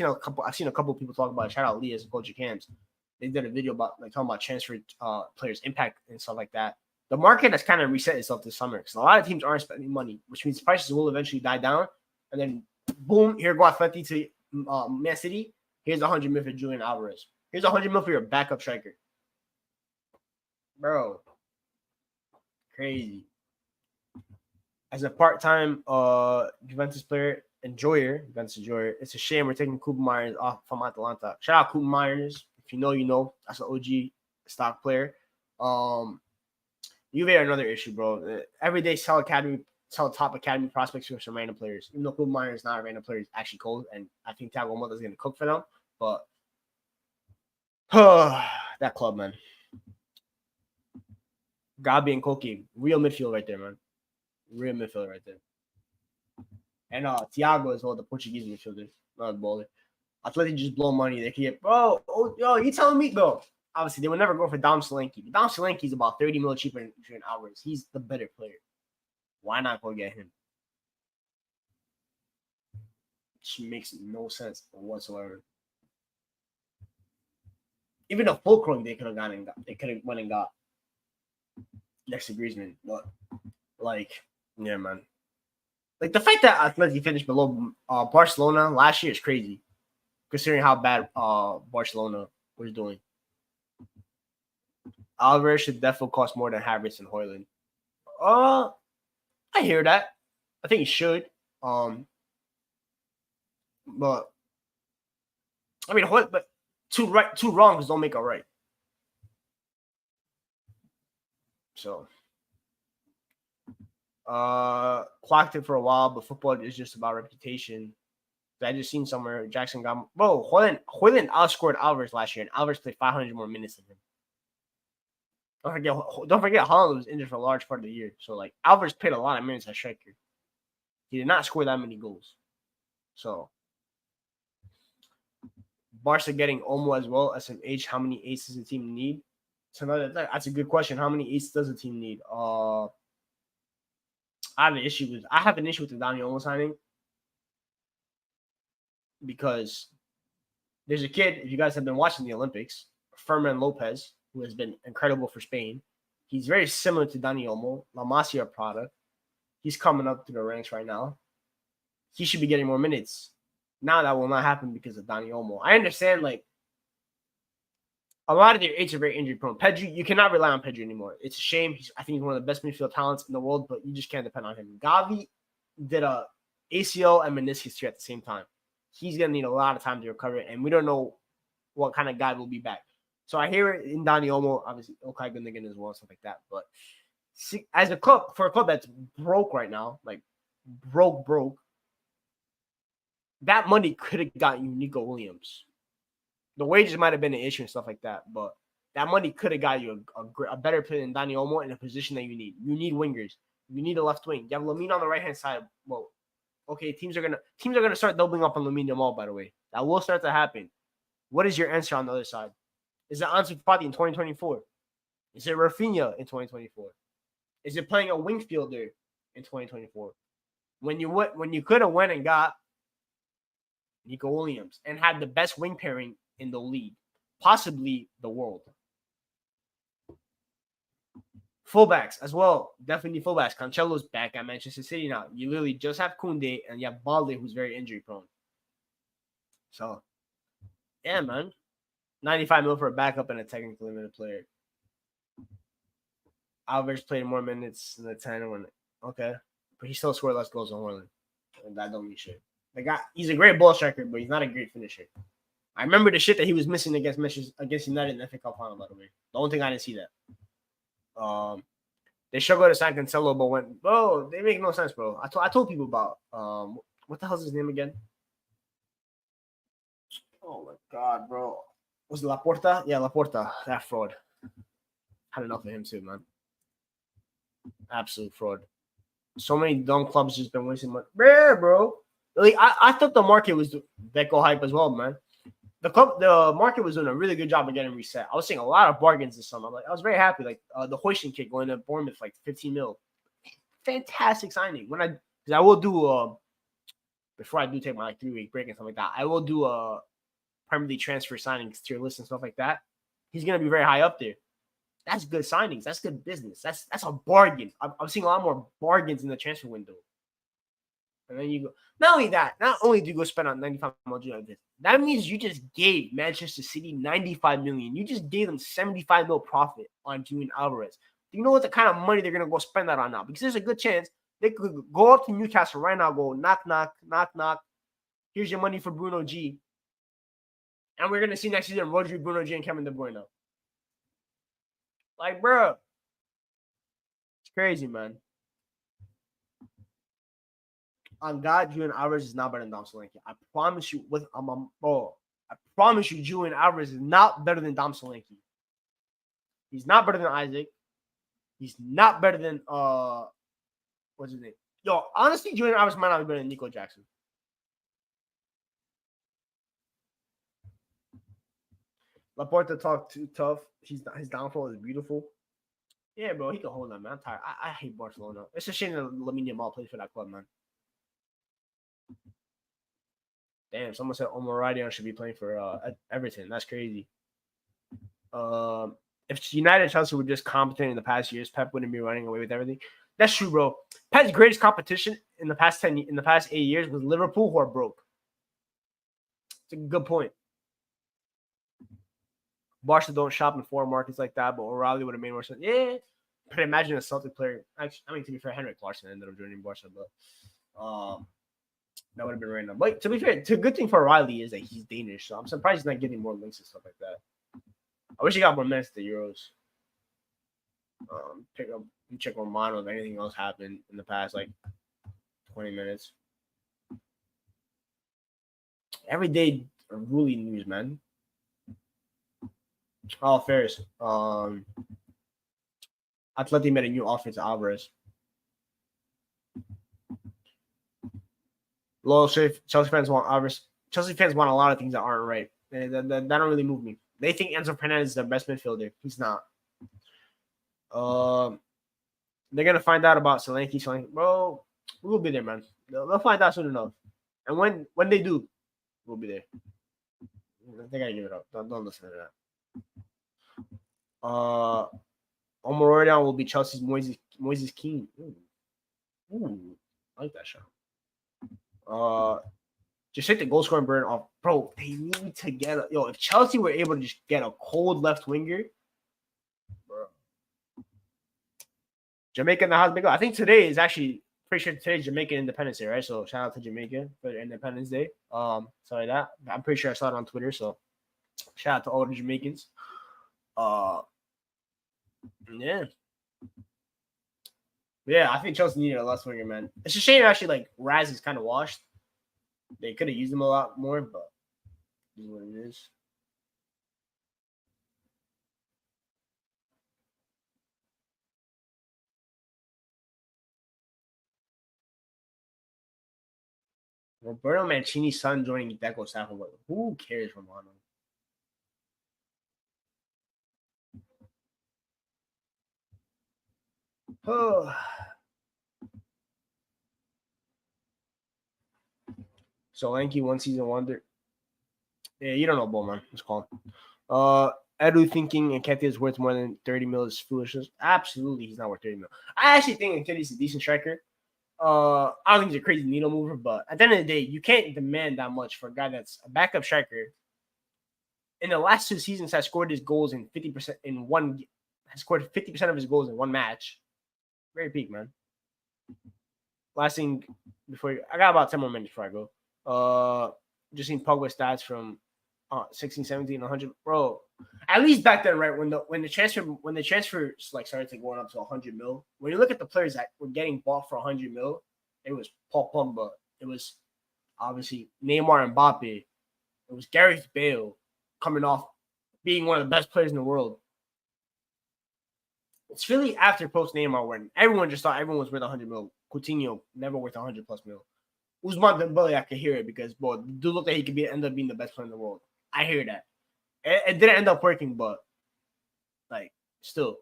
seen a couple people talk about it. Shout out Leah's and Coach Cams. They did a video about like talking about transfer players' impact and stuff like that. The market has kind of reset itself this summer because a lot of teams aren't spending money, which means prices will eventually die down. And then boom, here go Atleti to Man City. Here's 100 mil for Julian Alvarez. Here's 100 mil for your backup striker. Bro. Crazy. As a part-time Juventus player, Juventus enjoyer, it's a shame we're taking Koopman Myers off from Atalanta. Shout out Koopman Myers. If you know, you know. That's an OG stock player. Juve are another issue, bro. Every day sell top academy prospects for some random players. Even though Koopman Myers is not a random player, he's actually cold, and I think Thiago Motta is going to cook for them. But that club, man. Gabi and Koke, real midfield right there, man. Real midfield right there. And Thiago as well, the Portuguese midfielder. Not a baller. Athletic just blow money. They can get, bro. Oh, yo, you telling me, bro? Obviously, they would never go for Dom Solanke. But Dom Solanke is about 30 mil cheaper than Alvarez. He's the better player. Why not go get him? It makes no sense whatsoever. Even a Fulcrum they could have gone and got. They could have went and got next to Griezmann. But like, yeah, man. Like the fact that Atleti finished below Barcelona last year is crazy, considering how bad Barcelona was doing. Alvarez should definitely cost more than Havertz and Højlund. I hear that. I think he should. But I mean, but two wrongs don't make a right. So, clocked it for a while, but football is just about reputation. I just seen somewhere Jackson got Højlund outscored Alvarez last year, and Alvarez played 500 more minutes than him. Don't forget, Haaland was injured for a large part of the year. So, like, Alvarez played a lot of minutes at striker. He did not score that many goals. So, Barca getting Olmo as well, SMH. How many eights does the team need? That's a good question. How many eights does the team need? I have an issue with the Dani Olmo signing because there's a kid. If you guys have been watching the Olympics, Fermin Lopez, who has been incredible for Spain. He's very similar to Dani Olmo, La Masia product. He's coming up through the ranks right now. He should be getting more minutes. Now that will not happen because of Dani Olmo. I understand, like, a lot of their eights are very injury prone. Pedri, you cannot rely on Pedri anymore. It's a shame. I think he's one of the best midfield talents in the world, but you just can't depend on him. Gavi did a ACL and meniscus tear at the same time. he's going to need a lot of time to recover, and we don't know what kind of guy will be back. So I hear it in Dani Olmo, obviously Okay Gundogan as well, stuff like that. But as a club, for a club that's broke right now, like broke, that money could have gotten you Nico Williams. The wages might have been an issue and stuff like that, but that money could have got you a better player than Dani Olmo in a position that you need. You need wingers. You need a left wing. You have Lamine on the right hand side. Well, okay, teams are gonna start doubling up on Lamine Yamal. By the way, that will start to happen. What is your answer on the other side? Is it Ansu Fati in 2024? Is it Rafinha in 2024? Is it playing a wing fielder in 2024? When you could have went and got Nico Williams and had the best wing pairing in the league, possibly the world. Fullbacks as well. Definitely fullbacks. Cancelo's back at Manchester City now. You literally just have Koundé and you have Balde, who's very injury prone. So, yeah, man. 95 mil for a backup and a technically limited player. Alvarez played more minutes than the 10 when okay. But he still scored less goals than Haaland. And that don't mean shit. The guy, he's a great ball striker, but he's not a great finisher. I remember the shit that he was missing against United in the FA Cup final, by the way. The only thing I didn't see that. They struggled to sign Cancelo, but bro, they make no sense, bro. I told people about what the hell's his name again? Oh my god, bro. Was it Laporta? Yeah, Laporta. That fraud. Had enough of him too, man. Absolute fraud. So many dumb clubs just been wasting money. Bro. Like, I thought the market was Deco hype as well, man. The market was doing a really good job of getting reset. I was seeing a lot of bargains this summer. I was very happy. Like the Hoishin kid going to Bournemouth, like 15 mil. Fantastic signing. Because I will do before I do take my 3-week break and stuff like that, I will do a Premier League transfer signings tier list and stuff like that. He's gonna be very high up there. That's good signings. That's good business. That's a bargain. I'm seeing a lot more bargains in the transfer window. And then you go. Not only do you go spend on 95 million, that means you just gave Manchester City 95 million. You just gave them 75 mil profit on Julian Alvarez. Do you know what the kind of money they're gonna go spend that on now? Because there's a good chance they could go up to Newcastle right now, go knock, knock. Here's your money for Bruno G. And we're gonna see next season Rodri, Bruno G, and Kevin De Bruyne. Like, bro, it's crazy, man. On God, Julian Alvarez is not better than Dom Solanke. I promise you, I promise you, Julian Alvarez is not better than Dom Solanke. He's not better than Isaac. He's not better than what's his name? Yo, honestly, Julian Alvarez might not be better than Nico Jackson. Laporta talked too tough. His downfall is beautiful. Yeah, bro, he can hold that, man. I'm tired. I hate Barcelona. It's a shame that Lamine Yamal plays for that club, man. Damn, someone said Omar Radion should be playing for Everton. That's crazy. If United and Chelsea were just competent in the past years, Pep wouldn't be running away with everything. That's true, bro. Pep's greatest competition in the past 8 years was Liverpool, who are broke. It's a good point. Barca don't shop in foreign markets like that, but O'Reilly would have made more sense. Yeah, but imagine a Celtic player. Actually, I mean, to be fair, Henrik Larsson ended up joining Barca, but that would have been random. But to be fair, the good thing for O'Reilly is that he's Danish, so I'm surprised he's not getting more links and stuff like that. I wish he got more minutes at the Euros. Check Romano if anything else happened in the past, like 20 minutes. Every day, really news, man. Oh, Ferris. Atleti made a new offer to Alvarez. Loyal Chelsea fans want Alvarez. Chelsea fans want a lot of things that aren't right. That don't really move me. They think Enzo Fernandez is the best midfielder. He's not. They're gonna find out about Solanke. Bro, we'll be there, man. They'll find out soon enough. And when they do, we'll be there. They gotta give it up. Don't listen to that. Omar Rodion will be Chelsea's Moises Kean. Ooh, I like that shot. Just take the goal scoring burden off. Bro, they need to get if Chelsea were able to just get a cold left winger, bro. Jamaica in the house, big. I think today is actually pretty sure today's Jamaican Independence Day, right? So shout out to Jamaica for their Independence Day. Sorry that. I'm pretty sure I saw it on Twitter. So shout out to all the Jamaicans. Yeah. Yeah, I think Chelsea needed a left winger, man. It's a shame actually. Like Raz is kind of washed. They could have used him a lot more, but this is what it is. Roberto Mancini's son joining Deco staff. Who cares, Romano? Oh. Solanke, one season wonder. Yeah, you don't know, Bull, man. It's called. Edu thinking Nketiah is worth more than 30 mil is foolishness. Absolutely, he's not worth 30 mil. I actually think Nketiah is a decent striker. I don't think he's a crazy needle mover, but at the end of the day, you can't demand that much for a guy that's a backup striker. In the last 2 seasons, has scored his goals in 50% in one. Has scored 50% of his goals in one match. Very peak, man. Last thing before I got about 10 more minutes before I go. Just seen Pogba stats from 16, 17, 100. Bro, at least back then, right, when the transfers like started to going up to 100 mil, when you look at the players that were getting bought for 100 mil, it was Paul Pogba, it was obviously Neymar and Mbappe, it was Gareth Bale coming off being one of the best players in the world. It's really after post Neymar when everyone just thought everyone was worth 100 mil. Coutinho never worth 100 plus mil. Ousmane Dembele, I could hear it because, boy, dude looked like he could end up being the best player in the world. I hear that. It didn't end up working, but like still.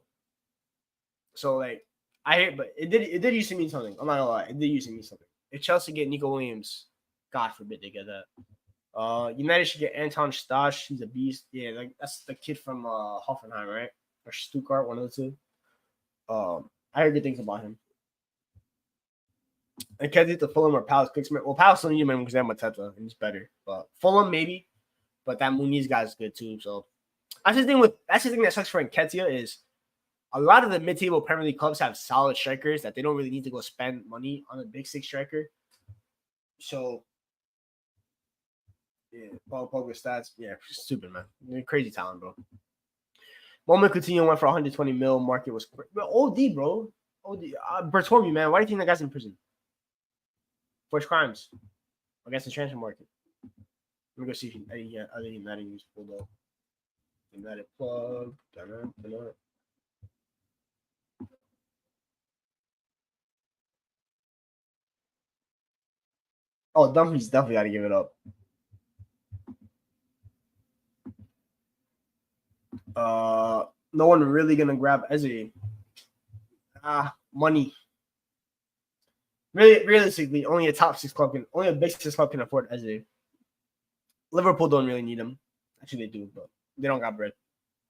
So like I hear, but it did used to mean something. I'm not gonna lie, it did used to mean something. If Chelsea get Nico Williams, God forbid they get that. United should get Anton Stach. He's a beast. Yeah, like that's the kid from Hoffenheim, right? Or Stuttgart, one of the two. I heard good things about him. And Kenzie to Fulham or Palace picks. Well, Palace don't need him because they have Mateta and he's better. But Fulham maybe. But that Muniz guy's good too. So that's the thing that sucks for Nketiah is a lot of the mid-table Premier League clubs have solid strikers that they don't really need to go spend money on a big six striker. So yeah, Paul Pogba stats, yeah, stupid man, crazy talent, bro. Moment Coutinho went for 120 mil. Market was OD, bro. OD. Bertolmi, man, why do you think that guy's in prison for his crimes against the transfer market? Let me go see if other United news pulled up. United plug. Oh, Dumfries definitely got to give it up. No one really gonna grab Eze. Money. Really, realistically, only a big six club can afford Eze. Liverpool don't really need him. Actually, they do, but they don't got bread.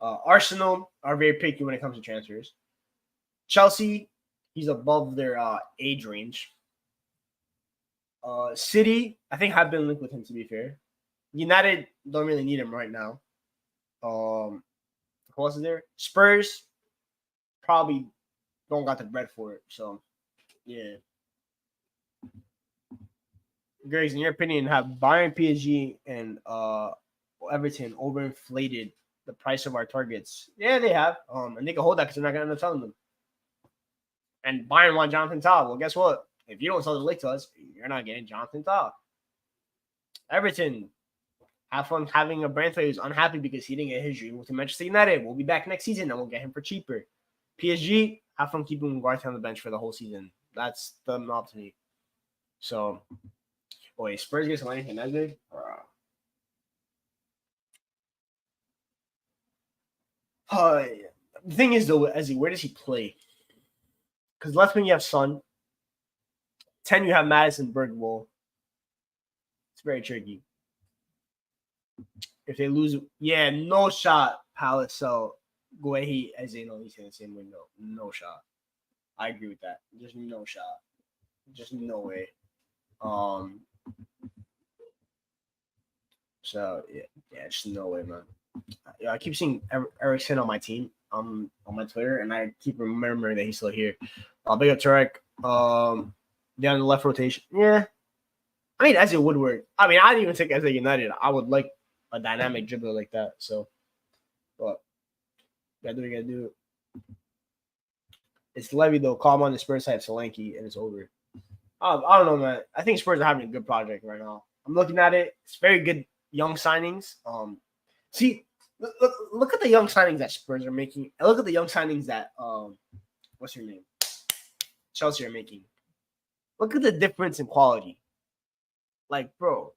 Arsenal are very picky when it comes to transfers. Chelsea, he's above their age range. City, I think have been linked with him, to be fair. United don't really need him right now. Who else is there? Spurs probably don't got the bread for it. So, yeah. Griggs, in your opinion, have Bayern, PSG, and Everton overinflated the price of our targets? Yeah, they have. And they can hold that because they're not going to end up selling them. And Bayern want Jonathan Tah. Well, guess what? If you don't sell the league to us, you're not getting Jonathan Tah. Everton, have fun having a brand player who's unhappy because he didn't get his dream to Manchester United. We'll be back next season and we'll get him for cheaper. PSG, have fun keeping Ugarte on the bench for the whole season. That's the knob to me. So, wait, Spurs get anything that big? The thing is, though, Ezzy, where does he play? Because left wing you have Son. 10 you have Madison Bergwall. It's very tricky. If they lose, yeah, no shot. Palace, so Guehi as they know he's in the same window. No shot. I agree with that. Just no shot. Just no way. So yeah, just no way, man. I keep seeing Erickson on my team, on my Twitter, and I keep remembering that he's still here. Big up Turek. They're on the left rotation. Yeah. I mean, Eze would work. I mean, I didn't even take Eze United. I would like a dynamic dribbler like that. So, but gotta do what you gotta do. It's Levy though. Call him on the Spurs side, Solanke, and it's over. I don't know, man. I think Spurs are having a good project right now. I'm looking at it. It's very good young signings. See, look at the young signings that Spurs are making. And look at the young signings that what's her name? Chelsea are making. Look at the difference in quality. Like, bro,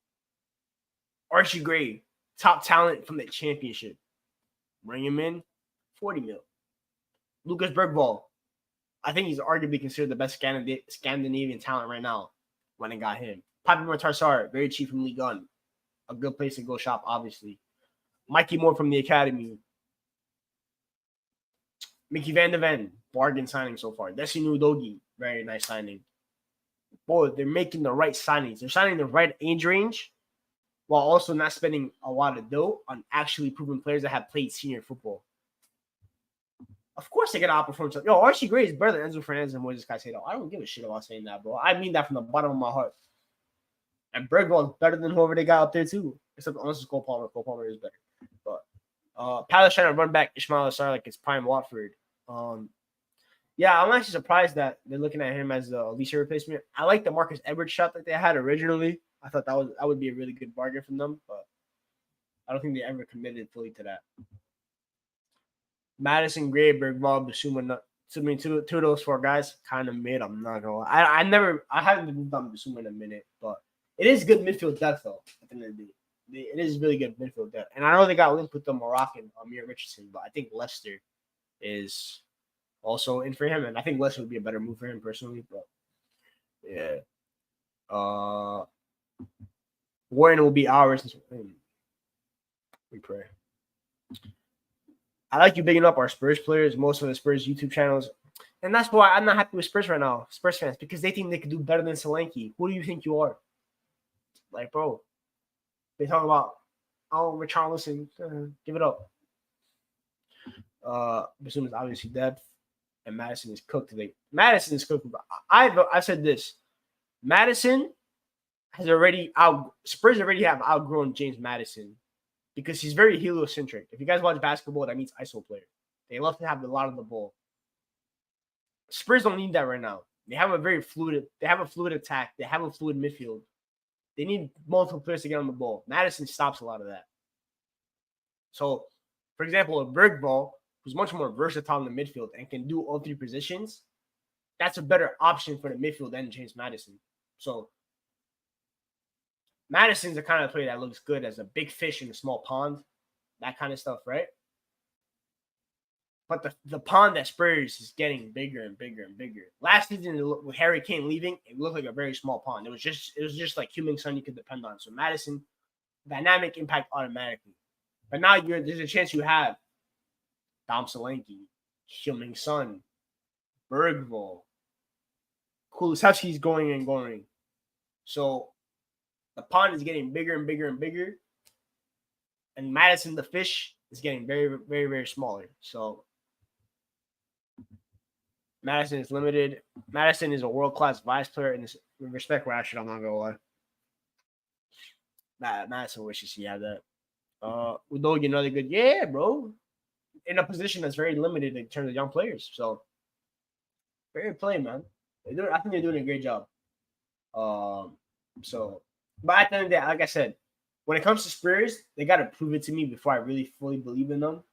Archie Gray, top talent from the championship. Bring him in, 40 mil. Lucas Bergvall, I think he's arguably considered the best Scandinavian talent right now. When I got him. Papi Tarsar, very cheap from Ligue 1. A good place to go shop, obviously. Mikey Moore from the academy. Mickey Van de Ven, bargain signing so far. Desi Udogie, very nice signing. Boy, they're making the right signings. They're signing the right age range while also not spending a lot of dough on actually proven players that have played senior football. Of course they're going to outperform. Yo, Archie Gray is better than Enzo Fernandez and Moises Caicedo. I don't give a shit about saying that, bro. I mean that from the bottom of my heart. And Bergvall is better than whoever they got up there, too. Except unless it's Cole Palmer. Cole Palmer is better. But Palace trying to run back Ismail Assar like it's prime Watford. Yeah, I'm actually surprised that they're looking at him as the Alicia replacement. I like the Marcus Edwards shot that they had originally. I thought that would be a really good bargain from them, but I don't think they ever committed fully to that. Madison, Gray, Bergvall, Bissouma, two of those four guys kind of mid. I'm not gonna lie. I haven't been on Bissouma in a minute, but it is good midfield depth though. At the end of the day, it is really good midfield depth. And I know they got linked with the Moroccan Amir Richardson, but I think Leicester is also in for him, and I think Leicester would be a better move for him personally. But yeah, Warren will be ours. We pray. I like you bigging up our Spurs players, most of the Spurs YouTube channels. And that's why I'm not happy with Spurs right now, Spurs fans, because they think they could do better than Solanke. Who do you think you are? Like, bro, they talk about, Richarlison, give it up. Bassoon is obviously depth, and Madison is cooked today. Madison is cooked. I've said this. Madison has Spurs already have outgrown James Madison. Because he's very heliocentric. If you guys watch basketball, that means ISO player. They love to have a lot of the ball. Spurs don't need that right now. They have a fluid attack. They have a fluid midfield. They need multiple players to get on the ball. Madison stops a lot of that. So, for example, a Bergvall, who's much more versatile in the midfield and can do all three positions, that's a better option for the midfield than James Madison. So, Madison's the kind of player that looks good as a big fish in a small pond, that kind of stuff, right? But the pond that Spurs is getting bigger and bigger and bigger. Last season, with Harry Kane leaving, it looked like a very small pond. It was just like Heung-min Son you could depend on. So Madison, dynamic impact automatically. But now there's a chance you have Dom Solanke, Heung-min Son, Bergvall, Kulusevski's going and going. So the pond is getting bigger and bigger and bigger. And Madison, the fish, is getting very, very, very smaller. So Madison is limited. Madison is a world-class vice player. In this, respect Rashford, I'm not going to lie. Madison wishes he had that. Udogie, another good. Yeah, bro. In a position that's very limited in terms of young players. So, very play, man. I think they're doing a great job. But at the end of the day, like I said, when it comes to Spurs, they got to prove it to me before I really fully believe in them.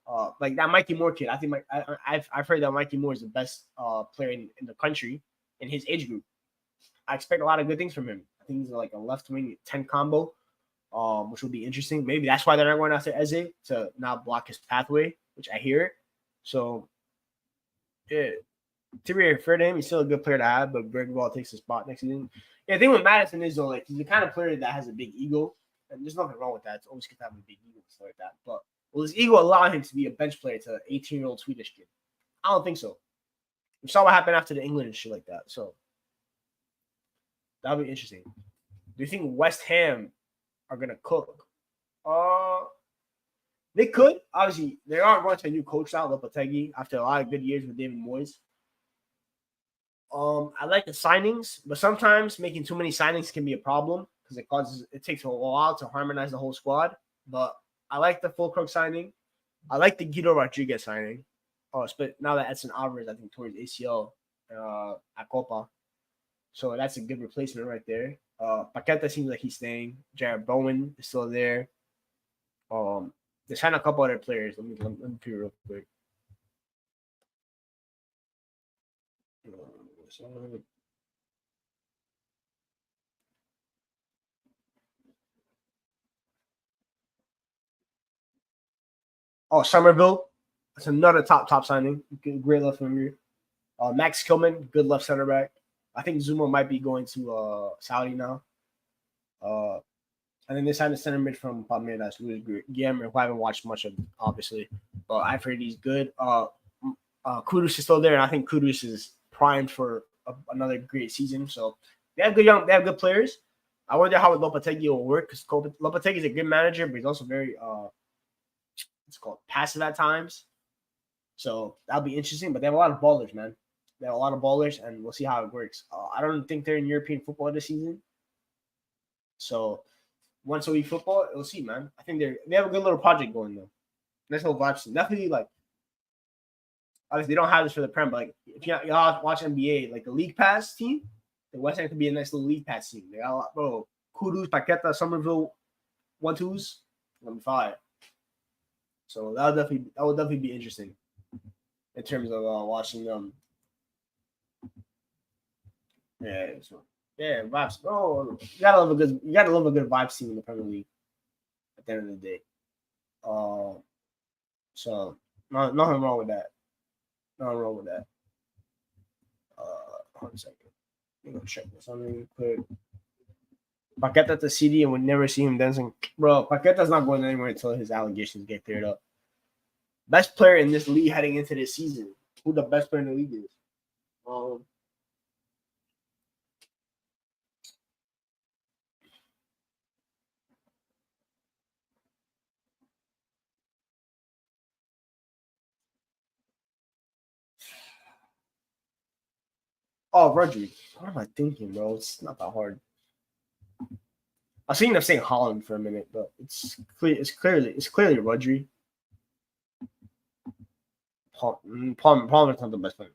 Like that Mikey Moore kid, I think I've heard that Mikey Moore is the best player in the country in his age group. I expect a lot of good things from him. I think he's like a left wing 10 combo, which will be interesting. Maybe that's why they're not going after Eze to not block his pathway, which I hear. So, yeah, to be fair to him, he's still a good player to have, but Bergvall takes his spot next season. Yeah, the thing with Madison is, though, like, he's the kind of player that has a big ego, and there's nothing wrong with that. It's always good to have a big ego and stuff like that. But will his ego allow him to be a bench player to an 18-year-old Swedish kid? I don't think so. We saw what happened after the England and shit like that. So that'll be interesting. Do you think West Ham are going to cook? They could. Obviously, they are going to a new coach now, Lopetegui, after a lot of good years with David Moyes. I like the signings, but sometimes making too many signings can be a problem because it takes a while to harmonize the whole squad. But I like the Fulkrug signing. I like the Guido Rodriguez signing. But now that Edson Alvarez, I think, towards ACL at Copa. So that's a good replacement right there. Paqueta seems like he's staying. Jared Bowen is still there. They signed a couple other players. Let me see real quick. Somerville. That's another top signing. Great left winger. Max Kilman, good left center back. I think Zuma might be going to Saudi now. And then they signed a center mid from Palmeiras, Luis Guillermo, who I haven't watched much of, obviously, but I've heard he's good. Kudus is still there, and I think Kudus is primed for another great season. So they have good players. I wonder how Lopetegui will work because Lopetegui is a good manager, but he's also very passive at times. So that'll be interesting. But they have a lot of ballers, man. They have a lot of ballers, and we'll see how it works. I don't think they're in European football this season. So once a week football, we'll see, man. I think they have a good little project going though. Nice little vibes. Definitely, like, obviously they don't have this for the Prem, but like if y'all watch NBA, like the League Pass team, the West End could be a nice little League Pass team. They got a lot, bro. Kudus, Paqueta, Somerville, 1-2s, number 5. So that would definitely be interesting in terms of watching them. Yeah, vibes. Oh, you gotta love a good vibes team in the Premier League. At the end of the day, so nothing wrong with that. Nothing wrong with that. Hold on a second. I'm gonna check this on really quick. Paqueta to CD and would never see him dancing. Bro, Paqueta's not going anywhere until his allegations get cleared up. Best player in this league heading into this season. Who the best player in the league is? Rodri. What am I thinking, bro? It's not that hard. I was thinking of saying Holland for a minute, but it's clearly Rodri. Palmer's not the best player.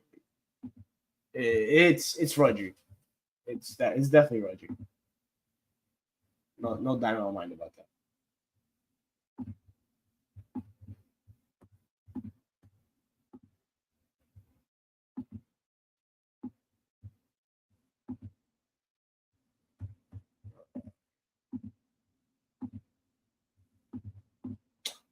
It's Rodri. It's definitely Rodri. No doubt in my mind about that.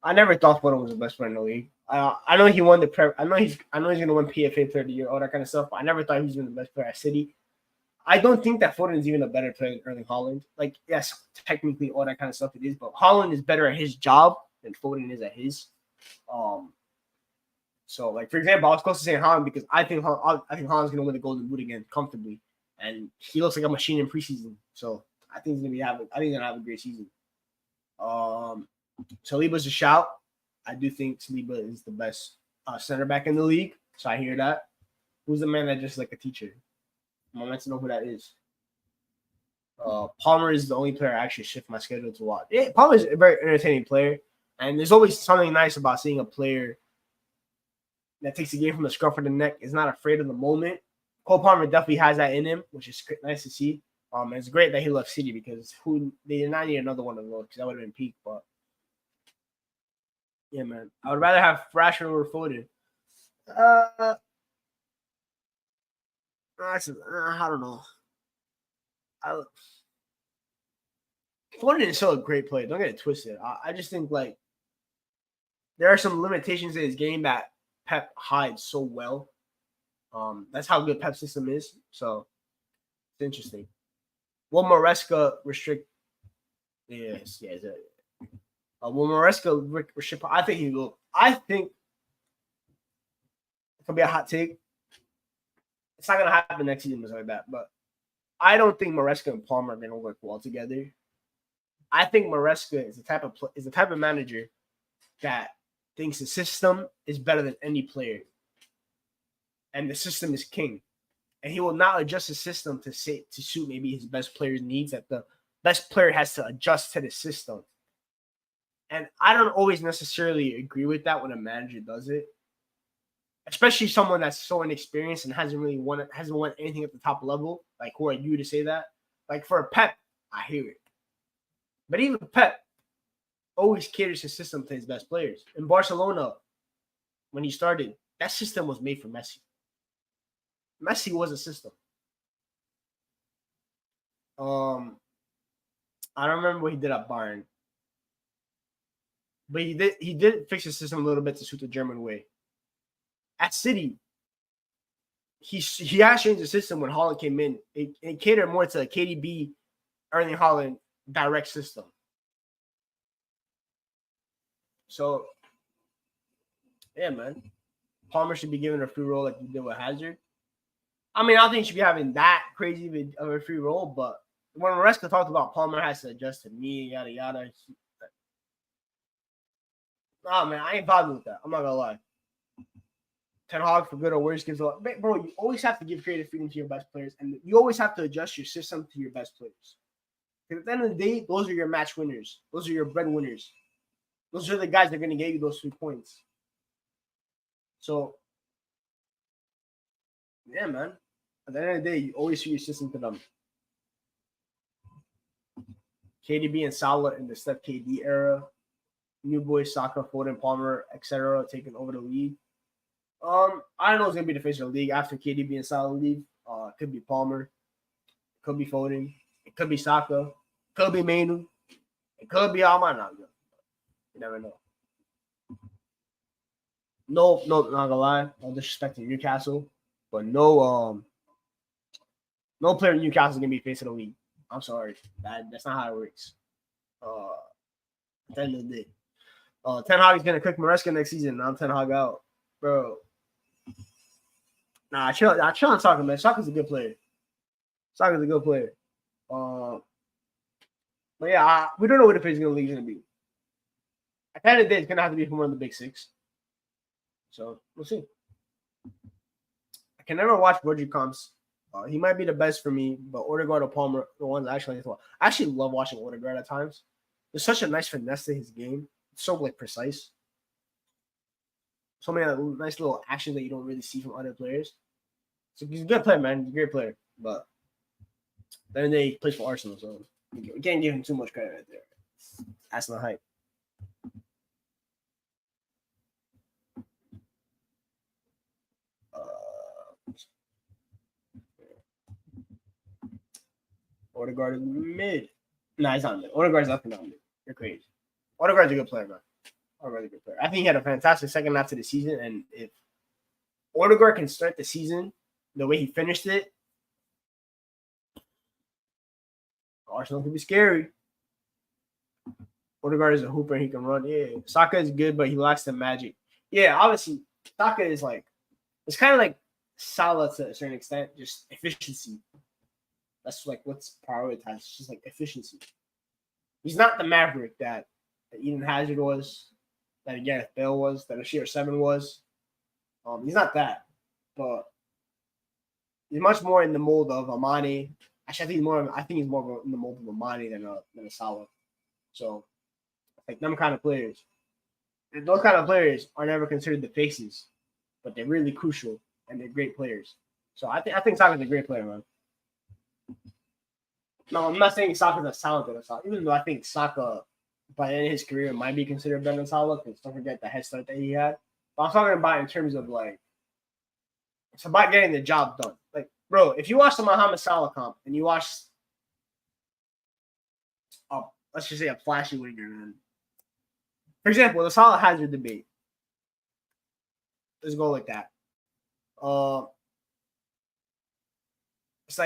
I never thought Foden was the best player in the league. I know he won the I know he's gonna win PFA Player of the Year, all that kind of stuff. But I never thought he was the best player at City. I don't think that Foden is even a better player than Erling Haaland. Like, yes, technically all that kind of stuff it is, but Haaland is better at his job than Foden is at his. So like for example, I was close to saying Haaland because I think Haaland's gonna win the Golden Boot again comfortably, and he looks like a machine in preseason. So I think he's gonna have a great season. Saliba's a shout. I do think Saliba is the best center back in the league. So I hear that. Who's the man that just like a teacher? I'm meant to know who that is. Palmer is the only player I actually shift my schedule to watch. Yeah, Palmer is a very entertaining player, and there's always something nice about seeing a player that takes the game from the scruff of the neck, is not afraid of the moment. Cole Palmer definitely has that in him, which is nice to see. It's great that he left City because they did not need another one of those because that would have been peak. But yeah, man, I would rather have Rashford over Foden. I don't know. Foden is still a great player. Don't get it twisted. I just think like there are some limitations in his game that Pep hides so well. That's how good Pep's system is. So it's interesting. Will Maresca restrict? Yes. Will Maresca restrict? I think he will. I think it could be a hot take. It's not gonna happen next season, like that. But I don't think Maresca and Palmer are gonna work well together. I think Maresca is the type of manager that thinks the system is better than any player, and the system is king. and he will not adjust his system to suit maybe his best player's needs. That the best player has to adjust to the system. And I don't always necessarily agree with that when a manager does it, especially someone that's so inexperienced and hasn't won anything at the top level. Like, who are you to say that? Like, for Pep, I hear it. But even Pep always caters his system to his best players. In Barcelona, when he started, that system was made for Messi. Messi was a system. I don't remember what he did at Bayern. But he did fix his system a little bit to suit the German way. At City, he has changed the system when Haaland came in. It catered more to a KDB, Erling Haaland direct system. So, yeah, man. Palmer should be given a free roll like he did with Hazard. I mean, I don't think he should be having that crazy of a free roll, but when Maresca talked about Palmer has to adjust to me, yada, yada. Oh, man, I ain't bothered with that. I'm not going to lie. Ten Hag, for good or worse, gives a lot. Bro, you always have to give creative freedom to your best players, and you always have to adjust your system to your best players. Because at the end of the day, those are your match winners. Those are your breadwinners. Those are the guys that are going to get you those 3 points. So, yeah, man. At the end of the day, you always suit your system to them. KDB and Salah in the Steph KD era. New boys, Saka, Foden, Palmer, etc. taking over the league. I don't know who's gonna be the face of the league after KDB and Salah leave. It could be Palmer, it could be Foden, it could be Saka, it could be Mainu, it could be Almana. You never know. No, not gonna lie. No disrespect to Newcastle, but no player in Newcastle is gonna be face of the league. I'm sorry, that's not how it works. At the end of the day. Ten Hag is gonna cook Maresca next season. I'm Ten Hag out, bro. Nah, chill on Saka, man. Saka's a good player. But yeah, we don't know what the physical league is gonna be. At the end of the day, it's gonna have to be from one of the big 6. So we'll see. I can never watch Berge comps. He might be the best for me, but Odegaard or Palmer, the ones I actually love watching Odegaard at times. There's such a nice finesse to his game. It's so precise. So many nice little actions that you don't really see from other players. So he's a good player, man. He's a great player. But then he plays for Arsenal, so you can't give him too much credit right there. That's not hype. Odegaard is mid. Nah, he's not mid. Odegaard's up and down mid. You're crazy. Odegaard's a good player, man. Odegaard's a good player. I think he had a fantastic second half to the season, and if Odegaard can start the season the way he finished it, Arsenal could be scary. Odegaard is a hooper and he can run. Yeah, Saka is good, but he lacks the magic. Yeah, obviously, Saka is it's kind of like Salah to a certain extent, just efficiency. That's what's prioritized. It's just efficiency. He's not the maverick that Eden Hazard was, that Gareth Bale was, that Ashir 7 was. He's not that, but he's much more in the mold of Amani. Actually, I think he's more in the mold of Amani than a Salah. So, them kind of players. And those kind of players are never considered the faces, but they're really crucial and they're great players. So I think Saka's a great player, man. No, I'm not saying Saka's a talented Salah, even though I think Saka, by the end of his career, might be considered better than Salah, because don't forget the head start that he had. But I'm talking about in terms of it's about getting the job done. Bro, if you watch the Mohamed Salah comp and you watch, let's just say a flashy winger, man. For example, the Salah Hazard debate. Let's go like that. It's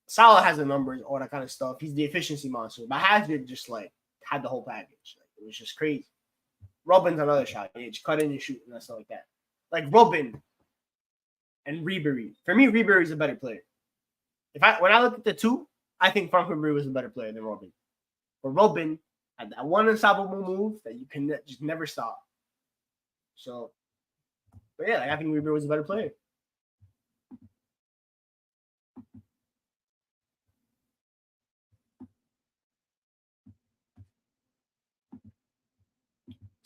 Salah has the numbers, all that kind of stuff. He's the efficiency monster. But Hazard just had the whole package. It was just crazy. Robin's another shot. You just cut in and shoot and stuff like that. Robin and Ribery. For me, Ribery is a better player. When I look at the two, I think Frank Ribery was a better player than Robin. But Robin had that one unstoppable move that you can just never stop. So, but yeah, I think Ribery was a better player.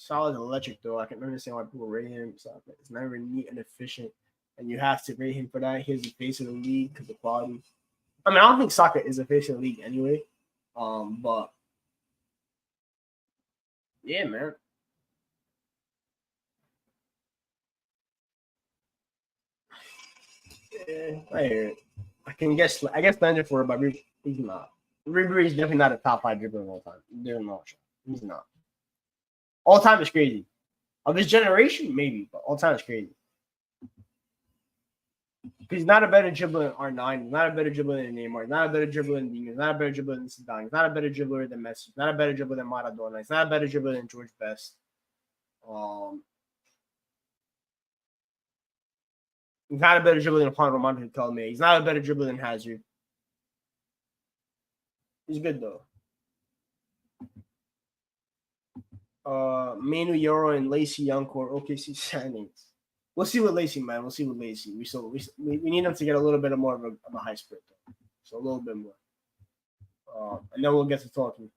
Solid electric though. I can understand why people rate him. So it's never neat and efficient, and you have to rate him for that. He's the face of the league because of quality. I mean, I don't think soccer is a face of the league anyway. But yeah, man. Yeah, I hear it. I guess Landry for it, but he's not. Ribery is definitely not a top 5 dribbler of all time. There's no shot. He's not. All time is crazy. Of his generation, maybe, but all time is crazy. Because he's not a better dribbler than R9. He's not a better dribbler than Neymar. He's not a better dribbler than Dean. He's not a better dribbler than Zidane. He's not a better dribbler than Messi. He's not a better dribbler than Maradona. He's not a better dribbler than George Best. He's not a better dribbler than Juan Romano Calme. He's not a better dribbler than Hazard. He's good though. Manu Euro and Lacey Youngcore OKC signings. We'll see with Lacey, man. We'll see with Lacey. We need him to get a little bit more of a high split, though. So a little bit more. And then we'll get to talking.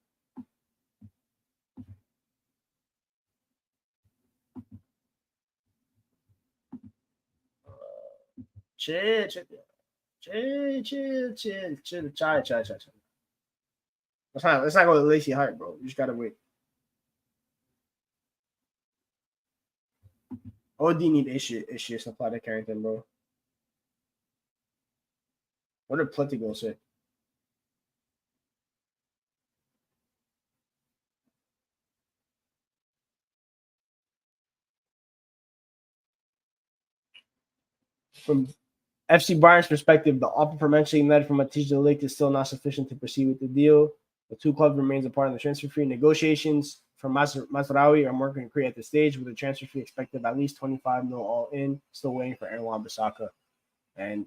Chill. Let's not go to Lacey hype, bro. You just gotta wait. OD need issue supply to Carrington, bro. What did Pletigo say? From FC Bayern's perspective, the offer for Manchester United from Matisse de Ligt is still not sufficient to proceed with the deal. The two clubs remains a part of the transfer fee negotiations. From Mazraoui are more concrete at this stage, with the transfer fee expected of at least 25 mil all in. Still waiting for Aaron Wan-Bissaka. And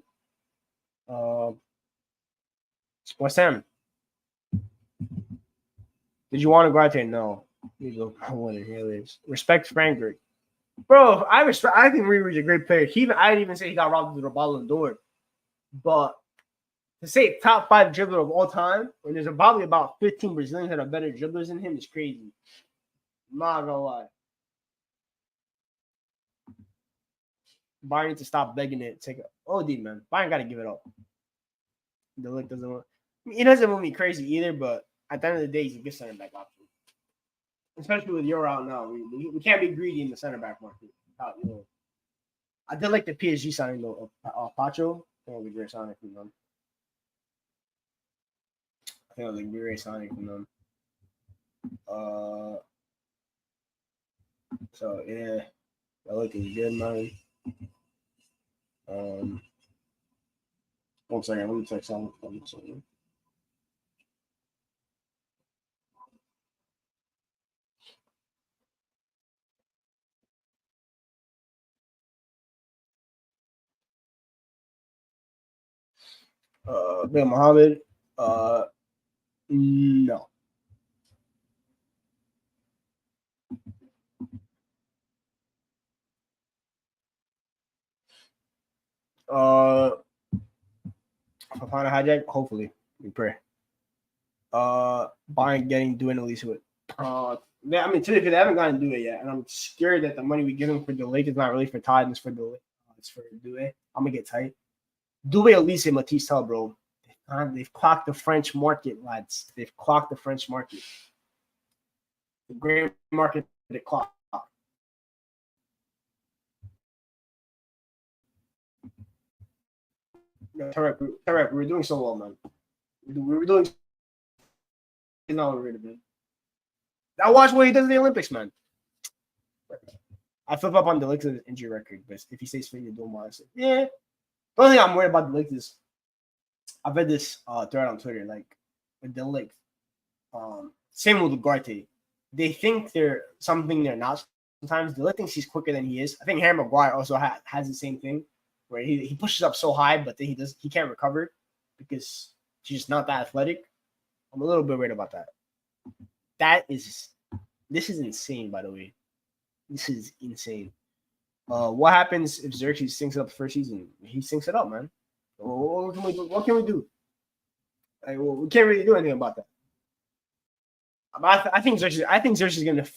West Ham. Did you want Ugarte? No. You go what it really is. Respect Frankfurt. Bro, I think Ribery's a great player. I didn't even say he got robbed of the Ballon d'Or. But to say top 5 dribbler of all time, when there's probably about 15 Brazilians that are better dribblers than him, is crazy. I'm not gonna lie. Bayern needs to stop begging it. Take it. OD, man. Bayern gotta give it up. The Ligt doesn't want. He doesn't move me crazy either, but at the end of the day, he's a good center back option. Especially with Euro out now, we can't be greedy in the center back market. I did like the PSG signing though of Pacho. I think it'll be great signing from them. So yeah, that looking good, man. 1 second, let me check something. Bill Mohammed, no. Fofana hijack, hopefully. We pray. Bayern doing at least with I mean, to they haven't gotten to do it yet, and I'm scared that the money we give them for the Ligt is not really for Todd, and it's for the Ligt. It's for Doué. I'm gonna get tight. Doué, Elise, and Matisse Tell, bro. They've clocked the French market, lads. They've clocked the French market. The great market that they clock. Tarek, we're doing so well, man. We were doing. Now we're rid of it. I watch what he does in the Olympics, man. I flip up on the Ligt injury record, but if he stays fit, you don't want to say, yeah. The only thing I'm worried about the Ligt is I've read this thread on Twitter, like with the Ligt. Same with Ugarte. They think they're something they're not. Sometimes the Ligt thinks he's quicker than he is. I think Harry Maguire also has the same thing, where he pushes up so high, but then he can't recover because he's just not that athletic. I'm a little bit worried about that. This is insane, by the way. This is insane. What happens if Zirkzee sinks it up the first season? He sinks it up, man. What can we do? What can we do? Like, we can't really do anything about that. But I think Zirkzee is going to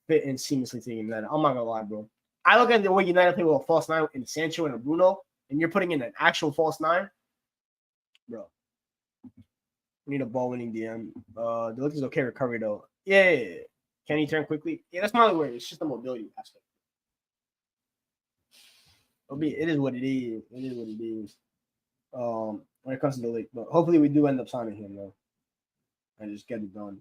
fit in seamlessly to United. I'm not gonna lie, bro. I look at the way United play with a false nine in Sancho and a Bruno, and you're putting in an actual false nine, bro. We need a ball winning DM. The look is okay recovery though. Yeah. Can he turn quickly? Yeah, that's my only worry. It's just the mobility aspect. It is what it is. It is what it is. When it comes to the league, but hopefully we do end up signing him though, and just get it done.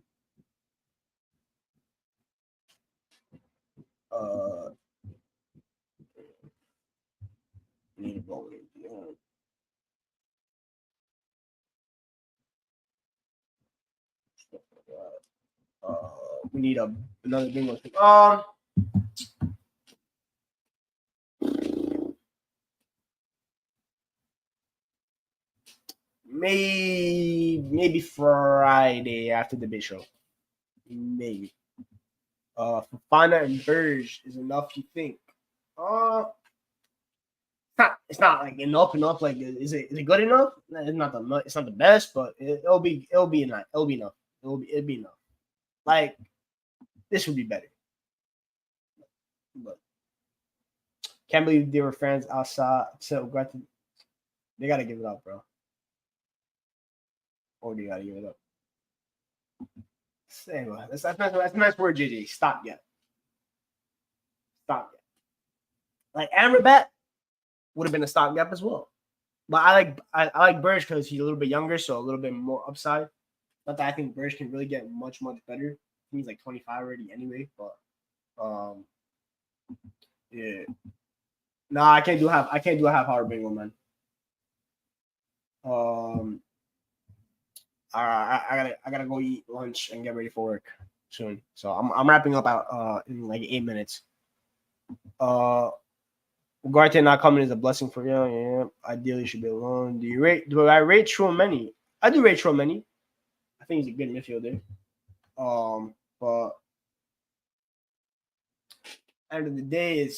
Need a ball winning DM. We need another big one. Maybe Friday after the big show. Maybe. Fofana and Berge is enough, you think? It's not like enough. Like, is it good enough? It's not the best, but it'll be enough. It'll be enough. It'll be enough. Like, this would be better. But can't believe they were fans outside. So they gotta give it up, bro. Or they gotta give it up. Anyway, that's a nice word, JJ. Stop yet. Like Amrabat would have been a stopgap as well. But I like Berge because he's a little bit younger, so a little bit more upside. Not that I think Berge can really get much better. He's like 25 already anyway, but yeah. Nah, I can't do a half-hour bingo, man. I gotta go eat lunch and get ready for work soon. So I'm wrapping up out in like 8 minutes. Ugarte not coming is a blessing for you. Yeah, ideally should be alone. Do I rate Tchouaméni? I do rate Tchouaméni. I think he's a good midfielder. But end of the day,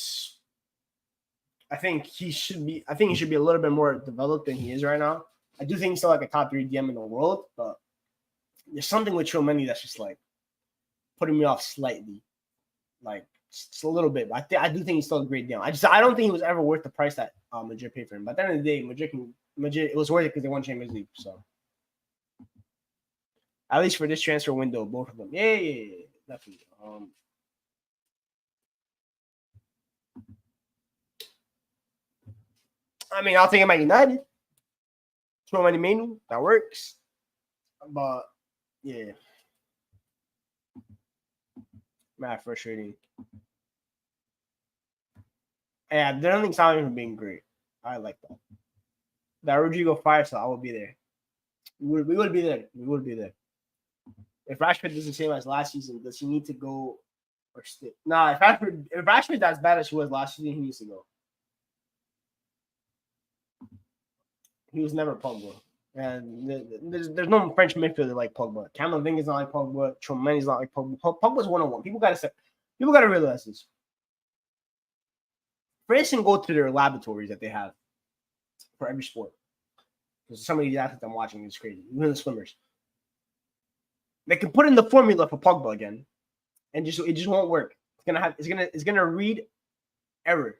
I think he should be a little bit more developed than he is right now. I do think he's still like a top 3 DM in the world, but there's something with Tchouaméni that's just like putting me off slightly, like just a little bit. But I do think he's still a great DM. I don't think he was ever worth the price that Madrid paid for him. But at the end of the day, Madrid it was worth it because they won Champions League. So at least for this transfer window, both of them, yeah, definitely. I mean, I'll take him at United. Tchouaméni Mainu, that works. But yeah, mad frustrating. Yeah, I don't think signing him being great. I like that. That Rodrigo fire, so I will be there. We would be there. We would be there. If Rashford does the same as last season, does he need to go or stay? Nah, if Rashford's as bad as he was last season, he needs to go. He was never Pogba. And there's no French midfielder like Pogba. Camavinga's not like Pogba. Tchouaméni's not like Pogba. Pogba's 101. People gotta realize this. France can go to their laboratories that they have for every sport. Because some of these athletes I'm watching is crazy. Even the swimmers. They can put in the formula for Pogba again, and it just won't work. It's gonna read error.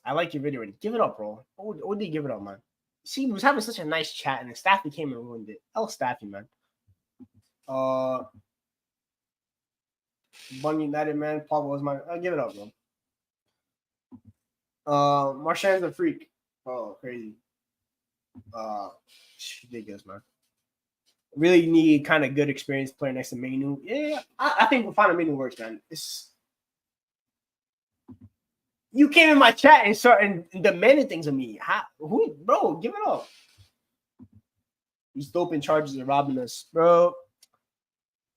I like your video already. Give it up, bro. What did you give it up, man? See, he was having such a nice chat, and the Staffy came and ruined it. Staffy, man. Bun United, man. Pogba was my. I'll give it up, bro. Marchand's a freak. Oh, crazy. Ridiculous, man. Really need kind of good experience playing next to Mainu. Yeah, I think Fofana Mainu works, man. You came in my chat and started demanding things of me. Bro, give it up. These doping charges are robbing us, bro.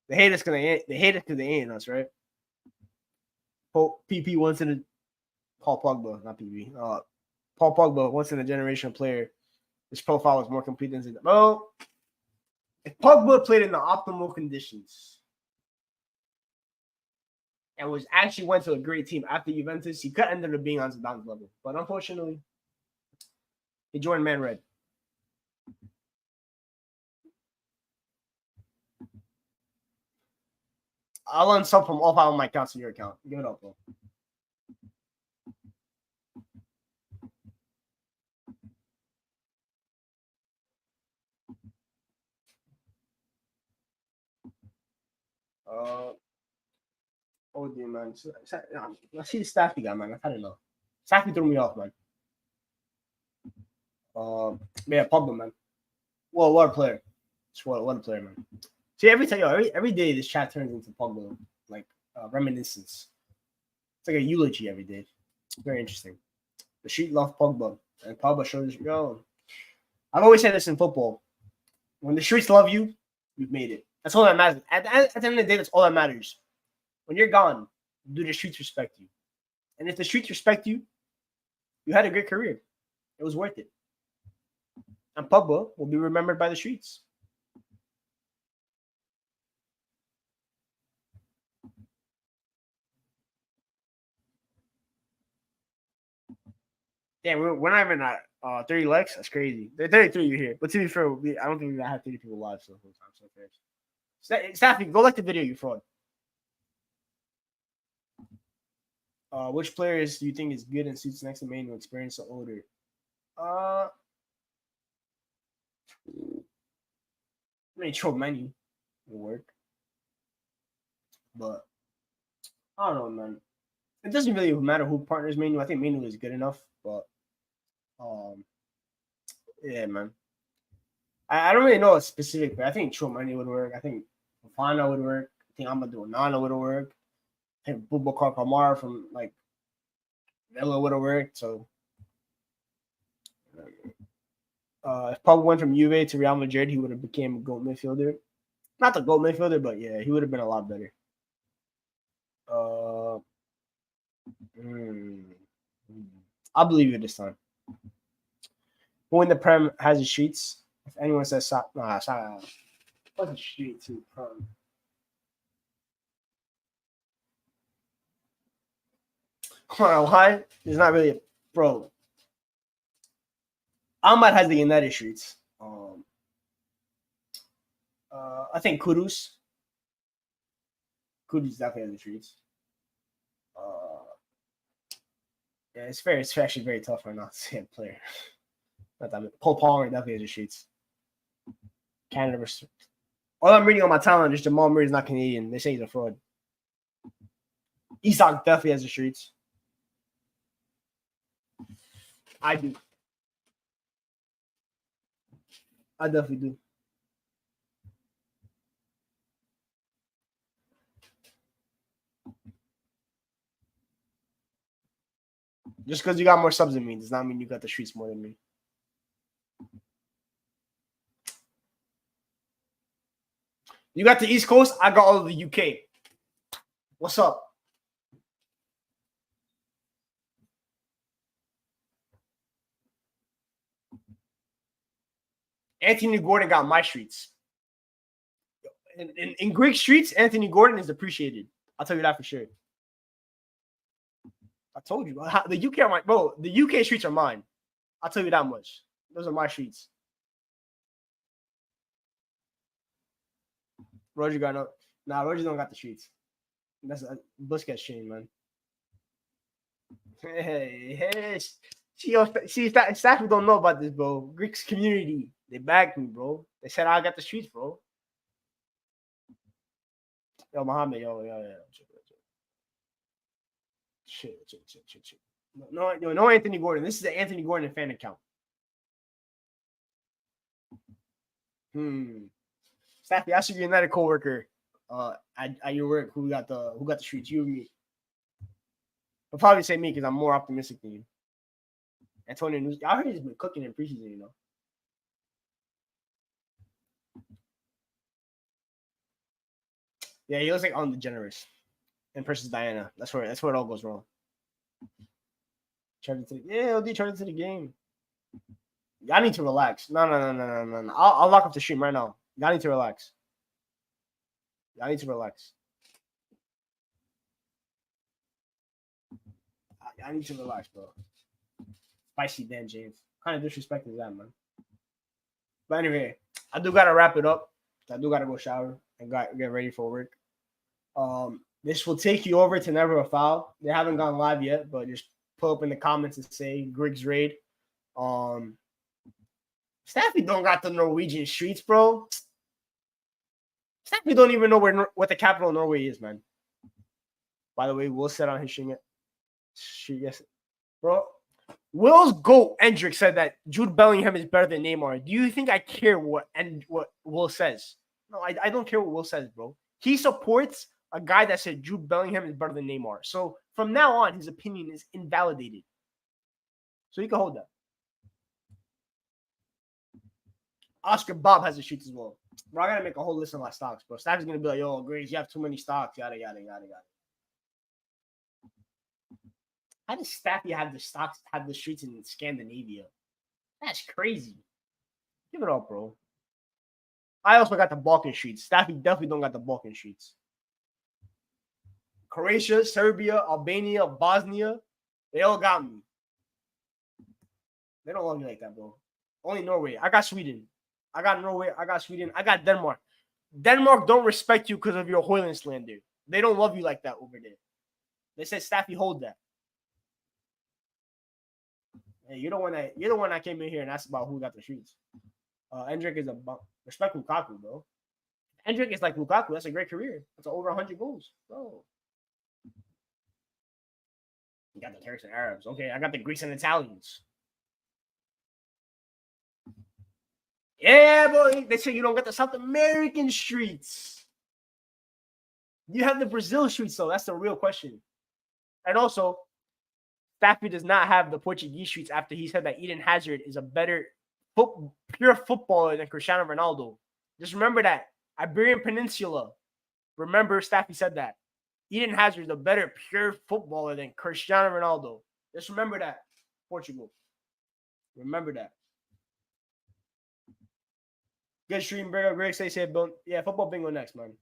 They hate us because they ain't us, right? PP once in a Paul Pogba, not PP. Paul Pogba, once in a generation player. His profile was more complete than Zidane. Bro, if Pogba played in the optimal conditions and went to a great team after Juventus, he could end up being on Zidane's level. But unfortunately, he joined Man Red. I'll unsub from all 5 of my accounts to your account. Give it up, bro. Oh dear, man. I see the Staffy guy, man. I don't know. Staffy threw me off, man. Yeah, Pogba, man. Well, what a player. What a player, man. See, every day this chat turns into Pogba, like reminiscence. It's like a eulogy every day. Very interesting. The street loves Pogba, and Pogba shows, I've always said this in football. When the streets love you, you've made it. That's all that matters. At the end of the day, that's all that matters. When you're gone, do the streets respect you? And if the streets respect you, you had a great career. It was worth it. And Pogba will be remembered by the streets. Yeah, we're not even at 30 likes. That's crazy. They're 33 you here. But to be fair, I don't think we have 30 people live so whole time. So Staffy, go like the video, you fraud. Which players do you think is good and suits next to manual experience or older? I mean, Troll Menu will work. But I don't know, man. It doesn't really matter who partners Manu. I think Manu is good enough, but yeah, man. I don't really know a specific, but I think Chomani would work. I think Fofana would work. I think Amadou Onana would work. I think Boubacar Kamara from like Villa would have worked. So if Pogba went from Juve to Real Madrid, he would have became a GOAT midfielder. Not the GOAT midfielder, but yeah, he would have been a lot better. I'll believe you this time. Who in the Prem has the streets? If anyone says what's the street to Prem? Come on, why? There's not really a bro. Ahmad has the United streets. I think Kudus. Kudus definitely has the streets. Yeah, it's fair. It's actually very tough right now to see a player. Not that Paul Palmer definitely has the streets. Canada versus. All I'm reading on my timeline is Jamal Murray's not Canadian. They say he's a fraud. Isak definitely has the streets. I do. I definitely do. Just because you got more subs than me does not mean you got the streets more than me. You got the East Coast. I got all of the UK. What's up? Anthony Gordon got my streets. In Greek streets, Anthony Gordon is appreciated. I'll tell you that for sure. I told you. The UK are my bro. The UK streets are mine. I'll tell you that much. Those are my streets. Roger got no. Nah, Roger don't got the streets. That's a Busquets chain, man. Hey. See, staff who don't know about this, bro. Greeks community, they backed me, bro. They said I got the streets, bro. Yo, Muhammad, yo. Shit. No, Anthony Gordon. This is the Anthony Gordon fan account. Staffy, ask your United coworker at your work who got the streets, you or me. He'll probably say me because I'm more optimistic than you. Antonio News. I heard he's been cooking in preseason, you know. Yeah, he looks like on the generous. And versus Diana. That's where it all goes wrong. Charge it to the game. Y'all need to relax. No. I'll lock up the stream right now. Y'all need to relax. I need to relax, bro. Spicy Dan James. What kind of disrespect is that, man? But anyway, I do gotta wrap it up. I do gotta go shower and get ready for work. This will take you over to Never a Foul. They haven't gone live yet, but just put up in the comments and say Griggs raid. Staffy don't got the Norwegian streets, bro. Staffy don't even know what the capital of Norway is, man. By the way, Will said on his stream, yes, bro. Will's GOAT Endrick said that Jude Bellingham is better than Neymar. Do you think I care what Will says? No, I don't care what Will says, bro. He supports a guy that said Jude Bellingham is better than Neymar. So from now on, his opinion is invalidated. So you can hold that. Oscar Bob has the sheets as well. Bro, I gotta make a whole list of my stocks, bro. Staff's gonna be like, yo, Grace, you have too many stocks, yada yada yada yada. How does Staffy have the stocks, have the streets in Scandinavia? That's crazy. Give it up, bro. I also got the Balkan streets. Staffy definitely don't got the Balkan streets. Croatia, Serbia, Albania, Bosnia, they all got me. They don't love me like that, bro. Only Norway. I got Sweden. I got Norway. I got Sweden. I got Denmark. Denmark don't respect you because of your Hoylandslander. They don't love you like that over there. They said Staffy hold that. Hey, you're the one that came in here and asked about who got the streets. Endrick is respect Lukaku, bro. Endrick is like Lukaku. That's a great career. That's over 100 goals, bro. You got the Turks and Arabs. Okay, I got the Greeks and Italians. Yeah, boy. They say you don't get the South American streets. You have the Brazil streets, though. That's the real question. And also, Staffy does not have the Portuguese streets after he said that Eden Hazard is a better pure footballer than Cristiano Ronaldo. Just remember that. Iberian Peninsula. Remember, Staffy said that. Eden Hazard is a better pure footballer than Cristiano Ronaldo. Just remember that. Portugal. Remember that. Good stream, Berge. Greg say, yeah, football bingo next, man.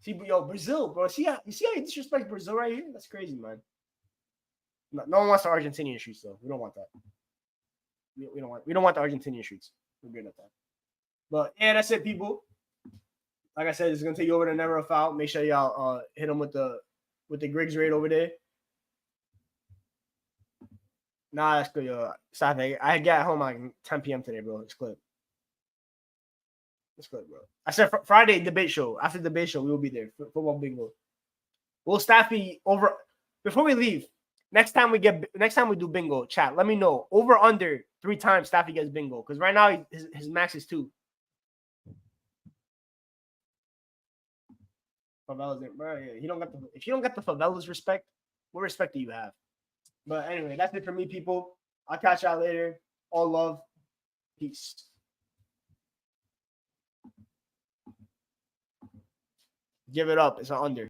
See, yo, Brazil, bro. You see how he disrespects Brazil right here? That's crazy, man. No one wants the Argentinian streets, though. We don't want that. We don't want the Argentinian streets. We're good at that. But yeah, that's it, people. Like I said, it's gonna take you over to Never a Foul. Make sure y'all hit them with the Griggs raid over there. Nah, that's good, yo. Stop it. I got home like 10 p.m. today, bro. It's good. It's good, bro. I said Friday debate show. After the debate show, we will be there. Football bingo. Will Staffy over before we leave? Next time we do bingo, chat. Let me know over under 3 times Staffy gets bingo because right now his max is 2. Favelas, bro. Yeah, if you don't get the favelas respect, what respect do you have? But anyway, that's it for me, people. I'll catch y'all later. All love. Peace. Give it up. It's an under.